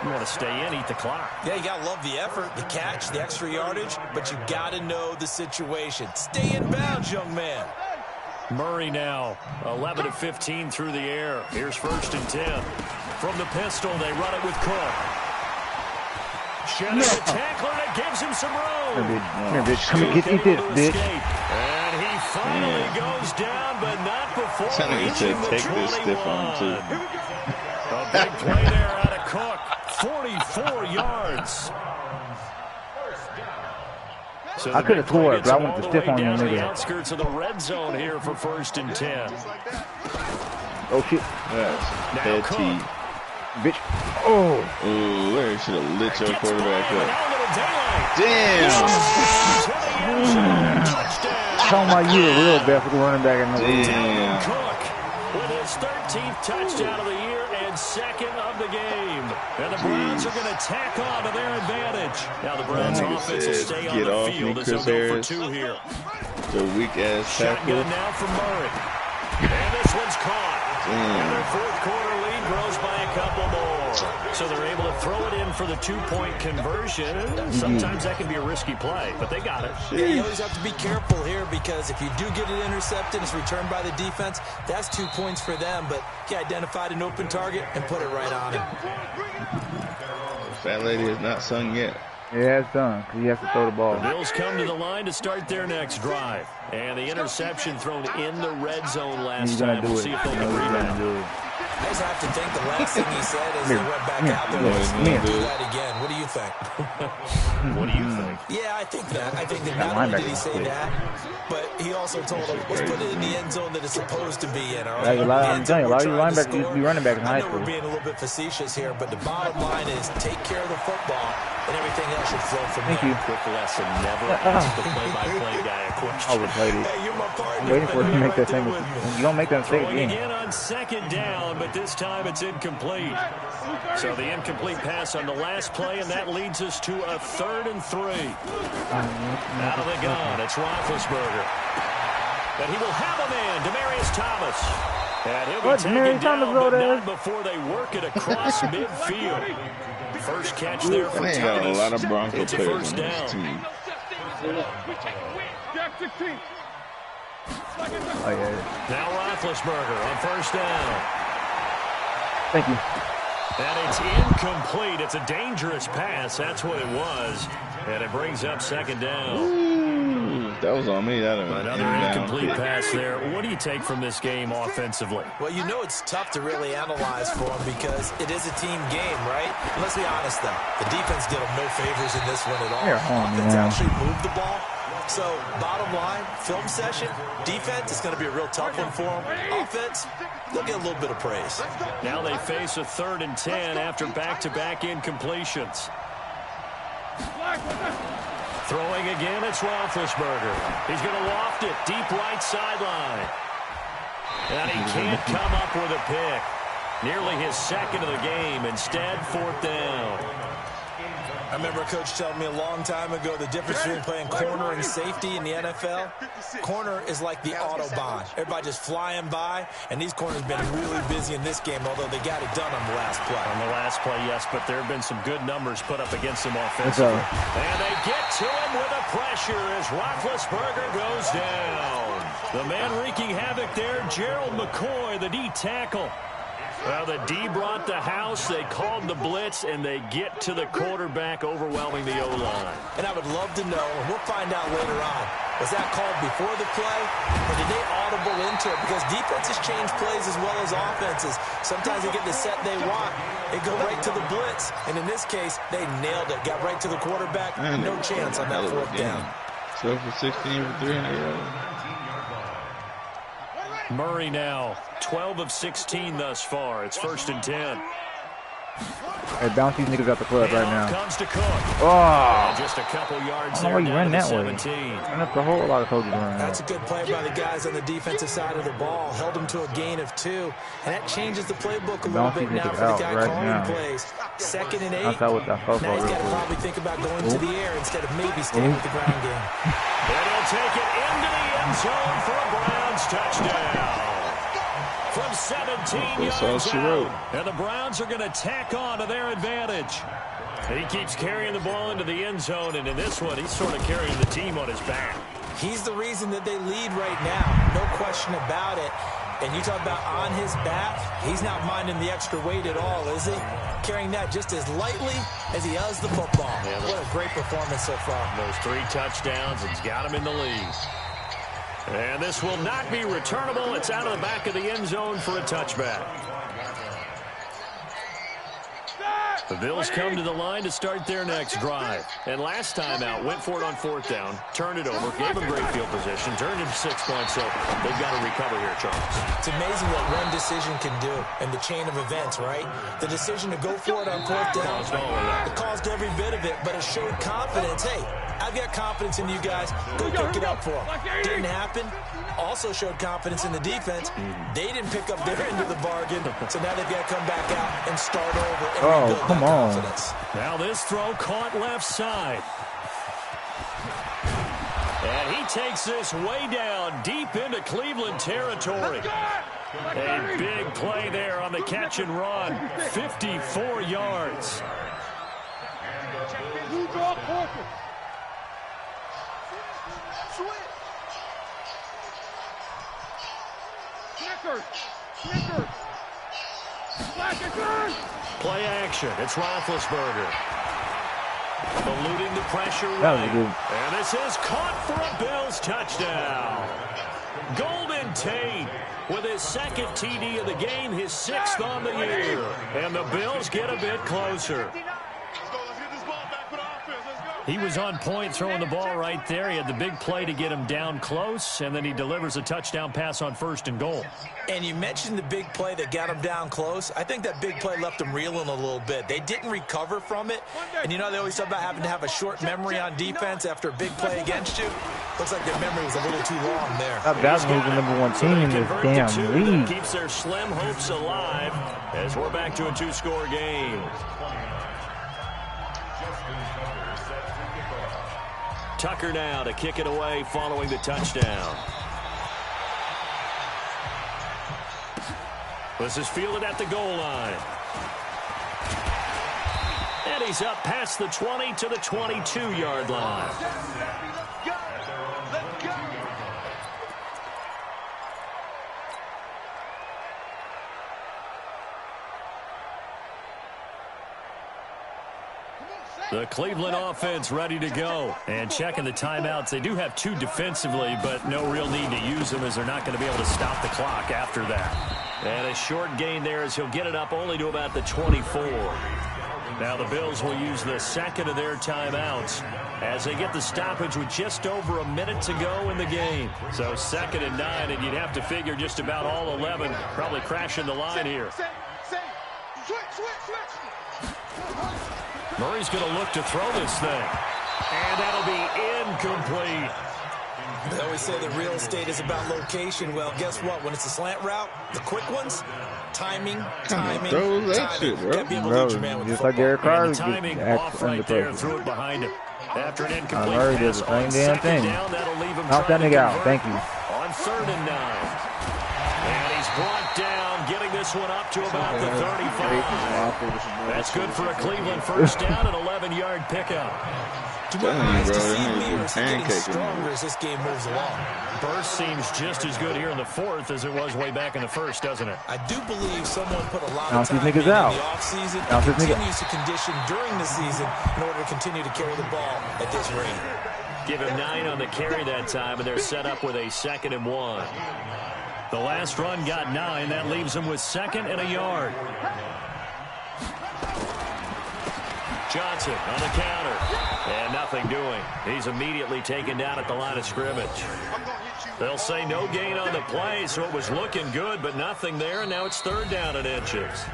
You want to stay in, eat the clock. Yeah, you got to love the effort, the catch, the extra yardage, but you got to know the situation. Stay in bounds, young man. Murray now, 11 of 15 through the air. Here's 1st and 10. From the pistol, they run it with Cook. Shedding the tackler that gives him some room. Here, bitch. Come and get this, bitch. And he finally goes down, but not before reaching the 21. A big play there out of Cook. 44 yards. So I could have scored, but I went to stiff on him. The outskirts of the red zone here for 1st and 10. Oh, shit. Head T. Bitch. Oh. Ooh, Larry should have lit your quarterback up. Damn. Talking about you a real bad for the running back in the league. Damn. Cook with his 13th touchdown of the year and 2nd of the game. And the Browns are going to tack on to their advantage. Now the Browns offense will stay on the field as they'll go for 2 here. The weak-ass tackle. Shotgun now from Murray. And this one's caught. And their 4th quarter lead grows by a couple more. So they're able to throw it in for the 2-point conversion. Sometimes that can be a risky play, but they got it. Yeah, you always have to be careful here because if you do get it intercepted, it's returned by the defense. That's 2 points for them, but he identified an open target and put it right on him. Fat lady has not sung yet. Yeah, it's done. He has to throw the ball. The Bills come to the line to start their next drive. And the interception thrown in the red zone last time. We'll see if they'll rebound. I just have to think the last thing he said as they went back out there was, we'll do that again. What do you think? What do you think? Yeah, I think that. I think that not only did he say that, but he also told him, let's put it in the end zone that it's supposed to be in. All right? I'm telling you, a lot of you linebackers used to be running back in high school. I know we're being a little bit facetious here, but the bottom line is take care of the football, and everything else should flow from there. Thank you. Quick lesson. Never ask the play-by-play guy a question. Overplayed it. Hey, you're my partner. I'm waiting for him to make that same mistake. You don't make that mistake again. Again on second down, but this time it's incomplete. So the incomplete pass on the last play, and that leads us to a 3rd and 3. Out of the gun, it's Roethlisberger. But he will have a man, Demaryius Thomas. And he'll be taken down, but not before they work it across midfield. First catch there for Thomas. Got a lot of Bronco it's a first down. Oh, yeah. Now Roethlisberger on first down. Thank you. And it's incomplete. It's a dangerous pass. That's what it was. And it brings up second down. Ooh, that was on me. Another incomplete pass there. What do you take from this game offensively? Well, you know it's tough to really analyze for them because it is a team game, right? Let's be honest, though. The defense did them no favors in this one at all. Offense actually moved the ball. So, bottom line, film session, defense is going to be a real tough one for them. Offense, they'll get a little bit of praise. Now they face a 3rd and 10 after back-to-back incompletions. Throwing again, it's Roethlisberger. He's going to loft it deep right sideline. And he can't come up with a pick. Nearly his second of the game. Instead, 4th down. I remember a coach telling me a long time ago the difference between playing corner and safety in the NFL. Corner is like the Autobahn. Everybody just flying by, and these corners have been really busy in this game, although they got it done on the last play. On the last play, yes, but there have been some good numbers put up against them offensively. And they get to him with a pressure as Roethlisberger goes down. The man wreaking havoc there, Gerald McCoy, the D tackle. Well, the D brought the house, they called the blitz, and they get to the quarterback, overwhelming the O-line. And I would love to know, and we'll find out later on, was that called before the play, or did they audible into it? Because defenses change plays as well as offenses. Sometimes they get the set they want, they go right to the blitz. And in this case, they nailed it, got right to the quarterback, no chance on that 4th down. 12 for 16 for 300 yards. Murray now, 12 of 16 thus far. It's 1st and 10. Hey, bounce these niggas out the club right now. Comes to Cook. Oh! Just a couple yards I don't know why you run that way. Run up the whole lot of coaches running. That's a good play by the guys on the defensive side of the ball. Held them to a gain of 2. And that changes the playbook a little bit now for the guy calling plays. 2nd and 8. Now he's got to probably think about going to the air instead of maybe staying with the ground game. And he'll take it into the end zone for a Browns touchdown. From 17 yards out. And the Browns are going to tack on to their advantage. And he keeps carrying the ball into the end zone, and in this one, he's sort of carrying the team on his back. He's the reason that they lead right now. No question about it. And you talk about on his back, he's not minding the extra weight at all, is he? Carrying that just as lightly as he does the football. Yeah, what a great performance so far. Those 3 touchdowns, it's got him in the lead. And this will not be returnable. It's out of the back of the end zone for a touchback. The Bills come to the line to start their next drive. And last time out, went for it on 4th down, turned it over, gave them great field position, turned into 6 points, so they've got to recover here, Charles. It's amazing what one decision can do in the chain of events, right? The decision to go for it on 4th down, it caused every bit of it, but it showed confidence. Hey, I've got confidence in you guys. Go pick it up for them. Didn't happen. Also showed confidence in the defense. They didn't pick up their end of the bargain, so now they've got to come back out and start over and rebuild that confidence. Now this throw caught left side. And he takes this way down deep into Cleveland territory. A big play there on the catch and run. 54 yards. You draw corpus. Switch. Snickers. Play action. It's Roethlisberger. Eluding the pressure right. And this is caught for a Bills touchdown. Golden Tate with his second TD of the game, his 6th on the year. And the Bills get a bit closer. He was on point throwing the ball right there. He had the big play to get him down close, and then he delivers a touchdown pass on 1st and goal. And you mentioned the big play that got him down close. I think that big play left him reeling a little bit. They didn't recover from it. And you know, they always talk about having to have a short memory on defense after a big play against you. Looks like their memory was a little too long there. That's the #1 team in this damn league. Keeps their slim hopes alive as we're back to a 2-score game. Tucker now to kick it away following the touchdown. This is fielded at the goal line. And he's up past the 20 to the 22-yard line. The Cleveland offense ready to go. And checking the timeouts. They do have 2 defensively, but no real need to use them as they're not going to be able to stop the clock after that. And a short gain there as he'll get it up only to about the 24. Now the Bills will use the 2nd of their timeouts as they get the stoppage with just over a minute to go in the game. So 2nd and 9, and you'd have to figure just about all 11 probably crashing the line here. Murray's going to look to throw this thing. And that'll be incomplete. They always say that real estate is about location. Well, guess what? When it's a slant route, the quick ones, timing. Throw that shit, bro. Just like Derek Carr, timing off right there, threw it behind him. After an incomplete Murray did pass the on same damn 2nd thing. down, that'll leave him Knock that trying nigga to out. Thank you. On 3rd and 9. And he's brought down, getting this one up to about the 35. That's good for a Cleveland 1st down, an 11-yard pickup. Do my eyes deceive me, or is he getting stronger as this game moves along? Burst seems just as good here in the 4th as it was way back in the 1st, doesn't it? I do believe someone put a lot Now of time in the offseason and continues to condition during the season in order to continue to carry the ball at this rate. Give him 9 on the carry that time, and they're set up with a 2nd and 1. The last run got 9. That leaves him with 2nd and a yard. Johnson on the counter. And nothing doing. He's immediately taken down at the line of scrimmage. They'll say no gain on the play, so it was looking good, but nothing there, and now it's 3rd down and inches.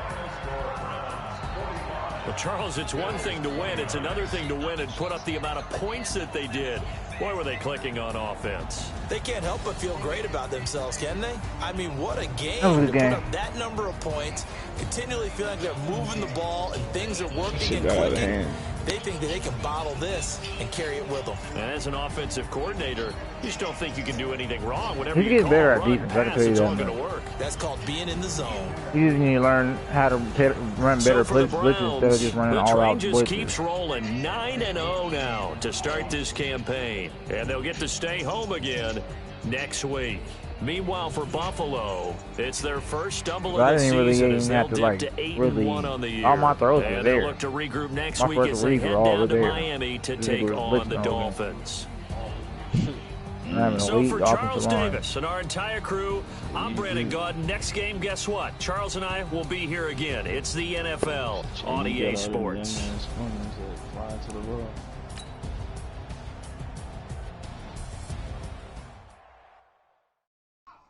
Well, Charles, it's one thing to win. It's another thing to win and put up the amount of points that they did. Boy, were they clicking on offense. They can't help but feel great about themselves, can they? I mean, what a game to put up that number of points, continually feeling like they're moving the ball and things are working and clicking. They think that they can bottle this and carry it with them. And as an offensive coordinator, you just don't think you can do anything wrong. Whatever you get better at defense. I can tell you that. Going to work. That's called being in the zone. You just need to learn how to run better blitzes instead of just running all out blitzes. The train just keeps rolling. 9-0 now to start this campaign, and they'll get to stay home again next week. Meanwhile, for Buffalo, it's their first stumble of the season as they'll dip to 8-1 on the year. All my throws were there. there. Look to regroup next week as they head down to Miami to take on the Dolphins. So for Charles Davis and our entire crew, I'm Brandon Gaudin. Next game, guess what? Charles and I will be here again. It's the NFL on EA Sports.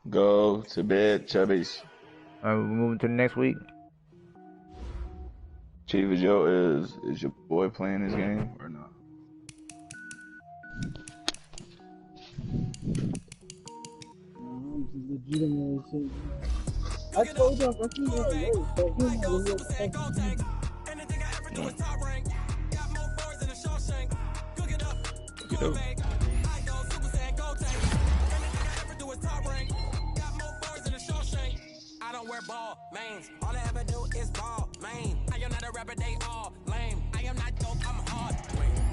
Go to bed, Chubbies. We're moving to the next week. Chief, is your boy playing this game or not? I told y'all, I think wear ball mains. All I ever do is ball, man. I am not a rapper, they all lame. I am not dope, I'm hard.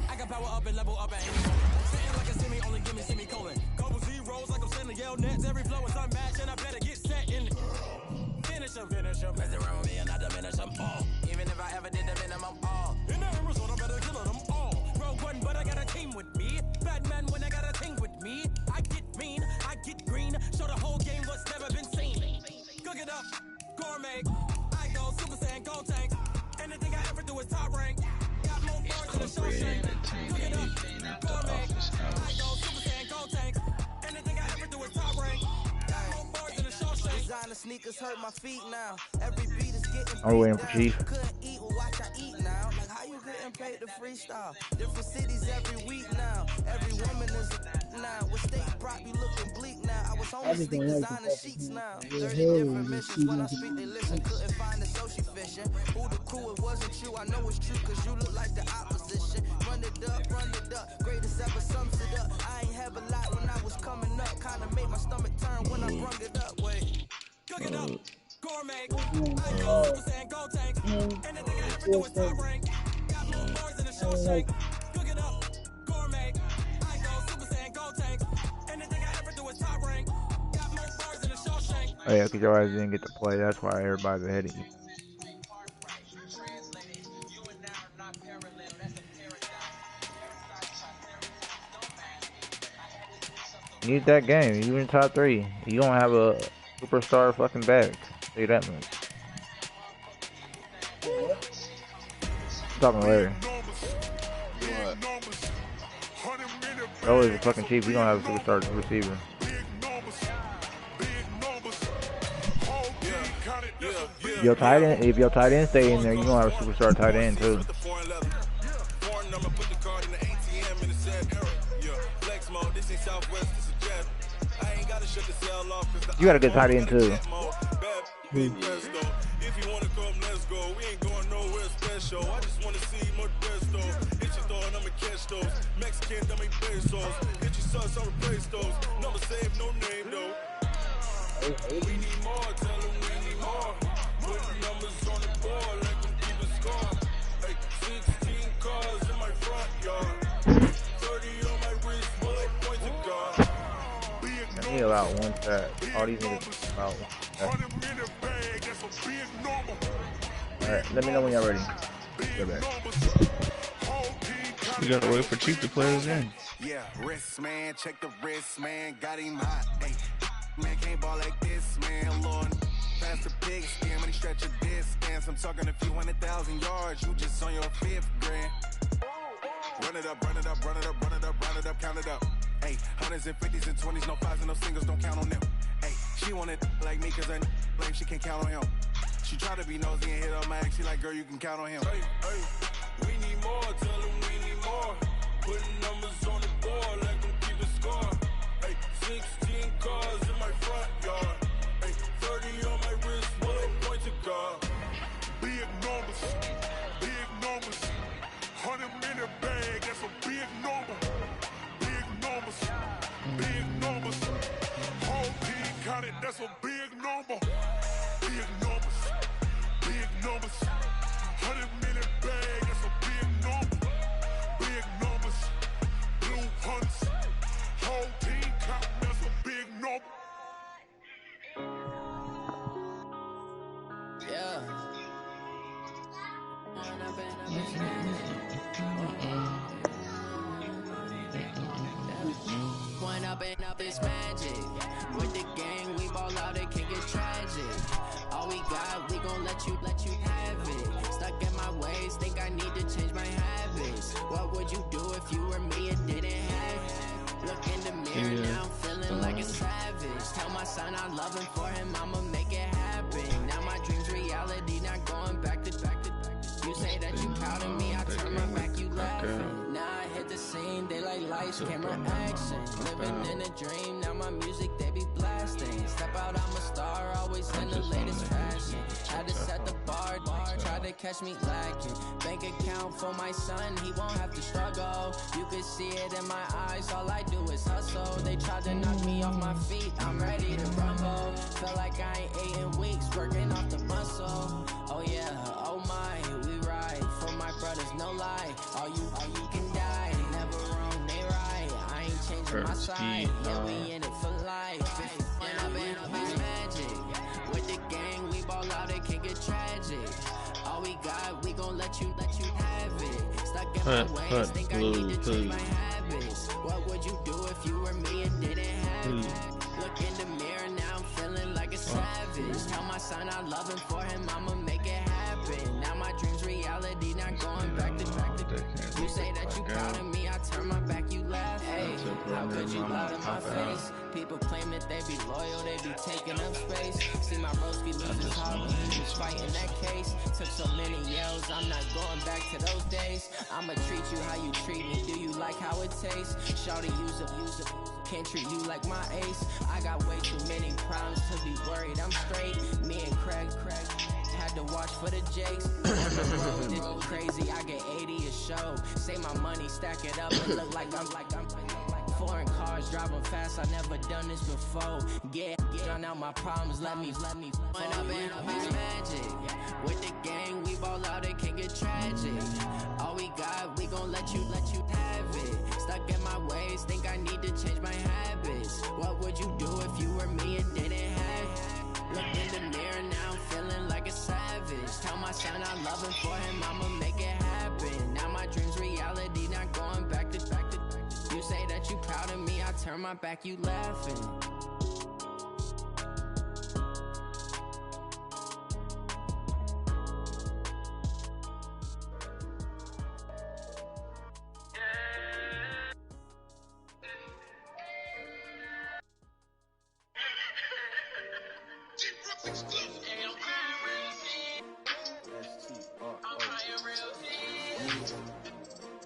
I can power up and level up at any moment. Sitting like a semi, only give me semicolon. Couple zeros like I'm sending yell nets. Every flow is unmatched, and I better get set in it. Finish them. Mess around with me and I diminish them all. Even if I ever did the minimum, all. In the end result, I better kill them all. Rogue one, but I got a team with me. Batman when I got a team with me. I get mean, I get green. Show the whole game what's never been seen. Cook it up, gourmet. I go Super Saiyan, Gold Tank. Anything I ever do is top rank. Got more bars than a show shank. Cook it up, gourmet. I go Super Saiyan, Gold Tank. Anything I ever do is top rank. Got more bars than a show shank. Designer sneakers hurt my feet now. Every beat is getting I'm waiting for Chief. Couldn't eat, well, watch I eat now. Like how you getting paid to freestyle? Different cities every week now. Every woman is now. With state prop, you looking bleak now. I was home sleep designer sheets now. 30 different missions. When I speak, they listen. Couldn't find the social fishing. Who the crew? It wasn't you. I know it's true, cause you look like the opposition. Run it up. Greatest ever sums it up. I ain't have a lot when I was coming up. Kinda made my stomach turn when I brung it up. Wait. Cook it up. Gourmet. I go Super Saiyan, Gold Tank. Anything I ever do is top rank. Got more bars than a show shank. Cook it up. Gourmet. I go Super Saiyan, Gold Tank. Anything I ever do is top rank. Got more bars than a show shank. Oh yeah, because your eyes didn't get to play. That's why everybody's ahead of you. You need that game. You in top 3. You don't have a superstar fucking bag. Tell you that much. I'm talking Larry. Bro is fucking cheap. You don't have a superstar receiver. Your tight end, if your tight end stay in there, you gonna have a superstar tight end too. You got a good tight end too. If you wanna come, let's go. We ain't going nowhere special. I just wanna see more best though. Hit your thought, I'ma catch those. Mexican, dummy pesos. Hit your sus, I'll replace those. Number save, no name though. We need more, tell them we need more. Put numbers on the board, let them keep a score. Hey, 16 cars in my front yard. 30 on my wrist, bullet points of God. He allowed one tap. All these niggas allowed one tap. Alright, let me know when y'all ready. Go back. We gotta wait for Chief to play his game. Yeah, wrist man, check the wrist man, got him hot. Hey, man can't ball like this, man. Lord, past the big skin, when he stretch a distance. I'm talking a few 100,000 yards, you just on your 5th grand. Run it up, count it up. Hey, hundreds and 50s and 20s, no 5s and no singles, don't count on them. Hey, she wanted like me cause her blame, she can't count on him. She try to be nosy and hit up my ex, she like, girl, you can count on him. Hey, we need more, tell them we need more. Putting numbers on the board, let them keep a score. Hey, 16 cars in my front yard. Hey, 30 on my wrist, bullet points of God. Big numbers. 100 minute bag, that's a big number. Big numbers. Whole team counted, that's a big number. Big numbers. 100 minute bag, that's a big number. Big numbers. Blue hunts. Whole team counting, that's a big number. Yeah. One up and up is magic. With the gang, we ball out, it can get tragic. All we got, we gon' let you have it. Stuck in my ways, think I need to change my habits. What would you do if you were me and didn't have it? Look in the mirror now, feeling like a savage. Tell my son I love him, for him I'ma make it happen. Now my dreams reality, not going back to back. You say that you proud of me, I turn my back, you laughing. Now I hit the scene, they like lights, camera, action. Living in a dream, now my music, they be blasting. Step out, I'm a star, always in the latest fashion. Had to set the bar, try to catch me lacking. Bank account for my son, he won't have to struggle. You can see it in my eyes, all I do is hustle. They tried to knock me off my feet, I'm ready to rumble. Feel like I ain't ate in weeks, working off the muscle. Oh yeah, oh my, we ride for my brothers, no lie. All you can die, never wrong, they right. I ain't changing my side, yeah, we in it for life. When I've been up is magic. With the gang, we ball out, it can get tragic. All we got, we gon' let you have it. Stuck in my ways, think I need to change my habits. What would you do if you were me and didn't have it? Look in the mirror, now I'm feeling like a savage. Tell my son I love him, for him I'ma make it happen. Now my dream's reality, not going back to back to. You say that you proud of me, I turn my back, you laugh. Hey, how could you lie to my face? People claim that they be loyal, they be taking up space. See my bros be losing heart, he was fighting that case. Took so many yells, I'm not going back to those days. I'ma treat you how you treat me, do you like how it tastes? Shawty, use up, can't treat you like my ace. I got way too many problems to be worried, I'm straight. Me and Craig had to watch for the Jakes. On the road, it's crazy, I get 80 a show. Say my money, stack it up, and look like I'm foreign cars, driving fast, I never done this before. Get on out my problems, let me When I've been up is magic. With the gang, we ball out, it can get tragic. All we got, we gon' let you have it. Stuck in my ways, think I need to change my habits. What would you do if you were me and didn't have it? Look in the mirror, now I'm feeling like a savage. Tell my son I love him, for him I'ma make it happen. Now my dream's reality, not going back to. You say that you proud of me, I turn my back, you laughing.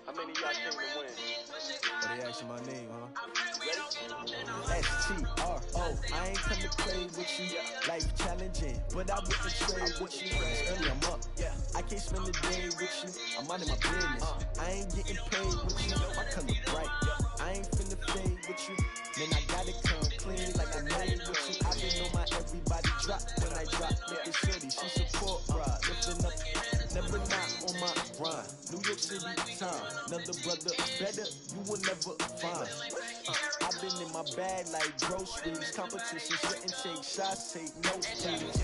How many of y'all came to win? They asking my name, huh? S-T-R-O. I ain't come to play with you. Life challenging, but I wouldn't trade with you. Early I'm up. I can't spend the day with you. I'm out of my business. I ain't getting paid with you. My color bright. I ain't finna fade with you. Man, I gotta come clean like I'm made with you. I been on my everybody drop when I drop. Look at Shorty, she support ride. Lifting up, never not on my grind. New York City time. Another brother better, you will never find. I've been in my bag like groceries. Competition, shouldn't take shots, take no teams.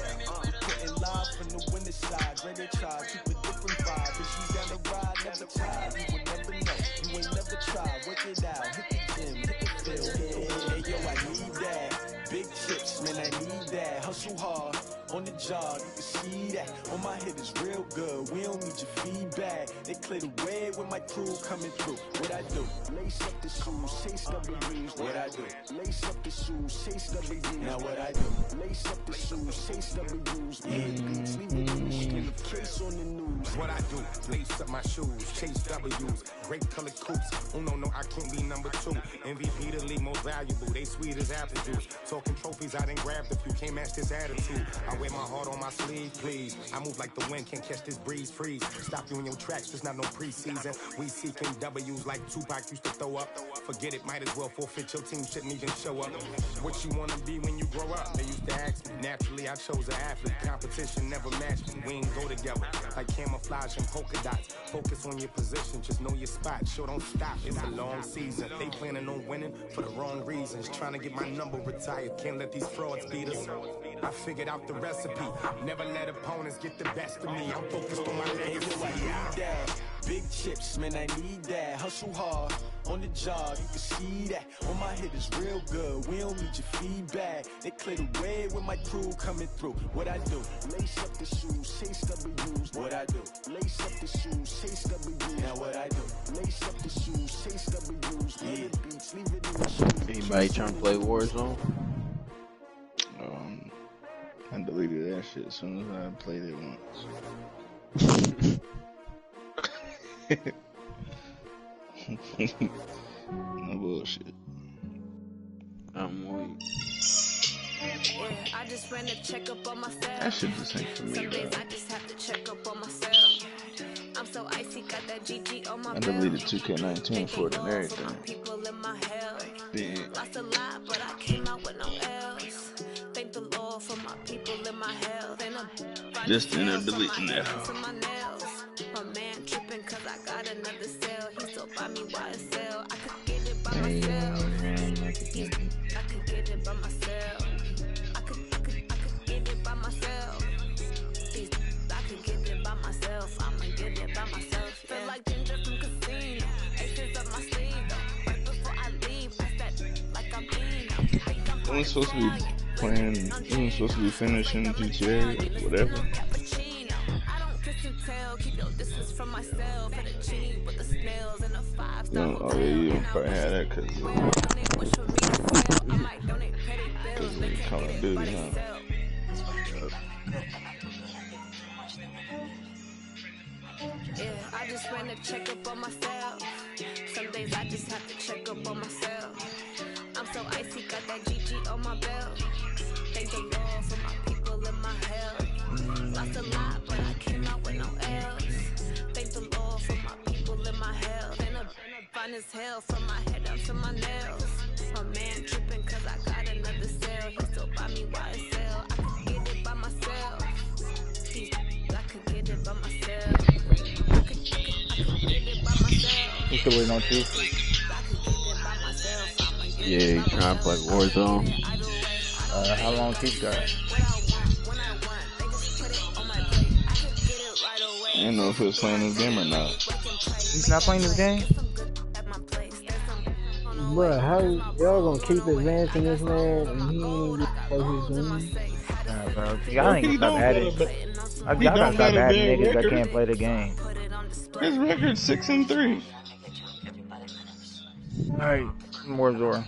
Putting live from the winner side. Ready to try, keep a different vibe. If you down the ride, never tired. You will never know, you ain't never tried. Work it out, hit the gym, hit the field. Hey, yo, I need that. Big chips, man, I need that. Hustle hard, on the job, you can see that. On my head is real good, we don't need your feedback. They clear the way with my crew coming through. What I do? Lace up the shoes, chase W's. What I do? Lace up the shoes, chase W's. Now what I do? Lace up the shoes, chase W's. Beats, leave it in the street, case on the news. What I do? Lace up my shoes, chase W's. Great colored coops. Oh no, I can't be number 2. MVP the league most valuable. They sweet as apple juice. Talking trophies, I done grabbed a few. Can't match this attitude. I wear my heart on my sleeve, please. I move like the wind, can't catch this breeze, freeze. Stop you in your tracks, there's not no preseason. We seeking W's like Tupac used to throw up. Forget it, might as well forfeit. Your team shouldn't even show up. What you wanna be when you grow up? They used to ask me. Naturally, I chose an athlete. Competition never matched me. We ain't go together like camouflage and polka dots. Focus on your position, just know your spot. Sure, don't stop. It's a long season. They planning on winning for the wrong reasons. Trying to get my number retired. Can't let these frauds beat us. I figured out the recipe. Never let opponents get the best of me. I'm focused on my legacy. I need that. Big chips, man, I need that. Hustle hard, on the job, you can see that. On my head is real good, we don't need your feedback. They clear the way with my crew coming through. What I do? Lace up the shoes, chase W's. What I do? Lace up the shoes, chase W's. Now what I do? Lace up the shoes, chase W's. Beats, leave it in the shoes. Anybody trying to play Warzone? I deleted that shit as soon as I played it once. No bullshit. I'm weak. I just ran a checkup on myself. That shit just ain't for me, Some days bro. I just have to check up on myself. I'm so icy, got that GG on my I deleted 2K19 for it and everything. people in my health. Yeah. Lost a lot, but I came out with no L's. Thank the Lord for my people in my health. And Just end up deleting that. My man tripping cause I got another cell. He still buy me YSL. I could get it by myself. I could get it by myself. I could get it by myself. I could get it by myself. I'ma get it by myself. Feel like ginger from casino. Aces up my sleeve though. Right before I leave, I said like I'm Dino. I was supposed to be playing, I was supposed to be finishing GTA or whatever. No, oh yeah, you don't probably have that because of Call of Duty, huh? Yeah, I just ran a checkup on myself. Some days I just have to check up on myself. I'm so icy, got that GG on my belt. Thank the Lord for my people in my health. Lost a lot, but I came out with no L's. Thank the Lord for my people in my health. And I'm fine as hell from my head up to my nails. My man tripping cause I got another cell. He still buy me YSL. I could get it by myself. I could get it by myself. I could get it by myself. You still waiting on two? Yeah, you trying to play Warzone. How long Keith got? I didn't know if he was playing this game or not. He's not playing this game? Bruh, how y'all gonna keep advancing this man and he ain't get what he's doing? Nah, bro. Y'all ain't gonna stop adding. Y'all gotta stop adding niggas that can't play the game. His record's 6-3. Alright, more Zora.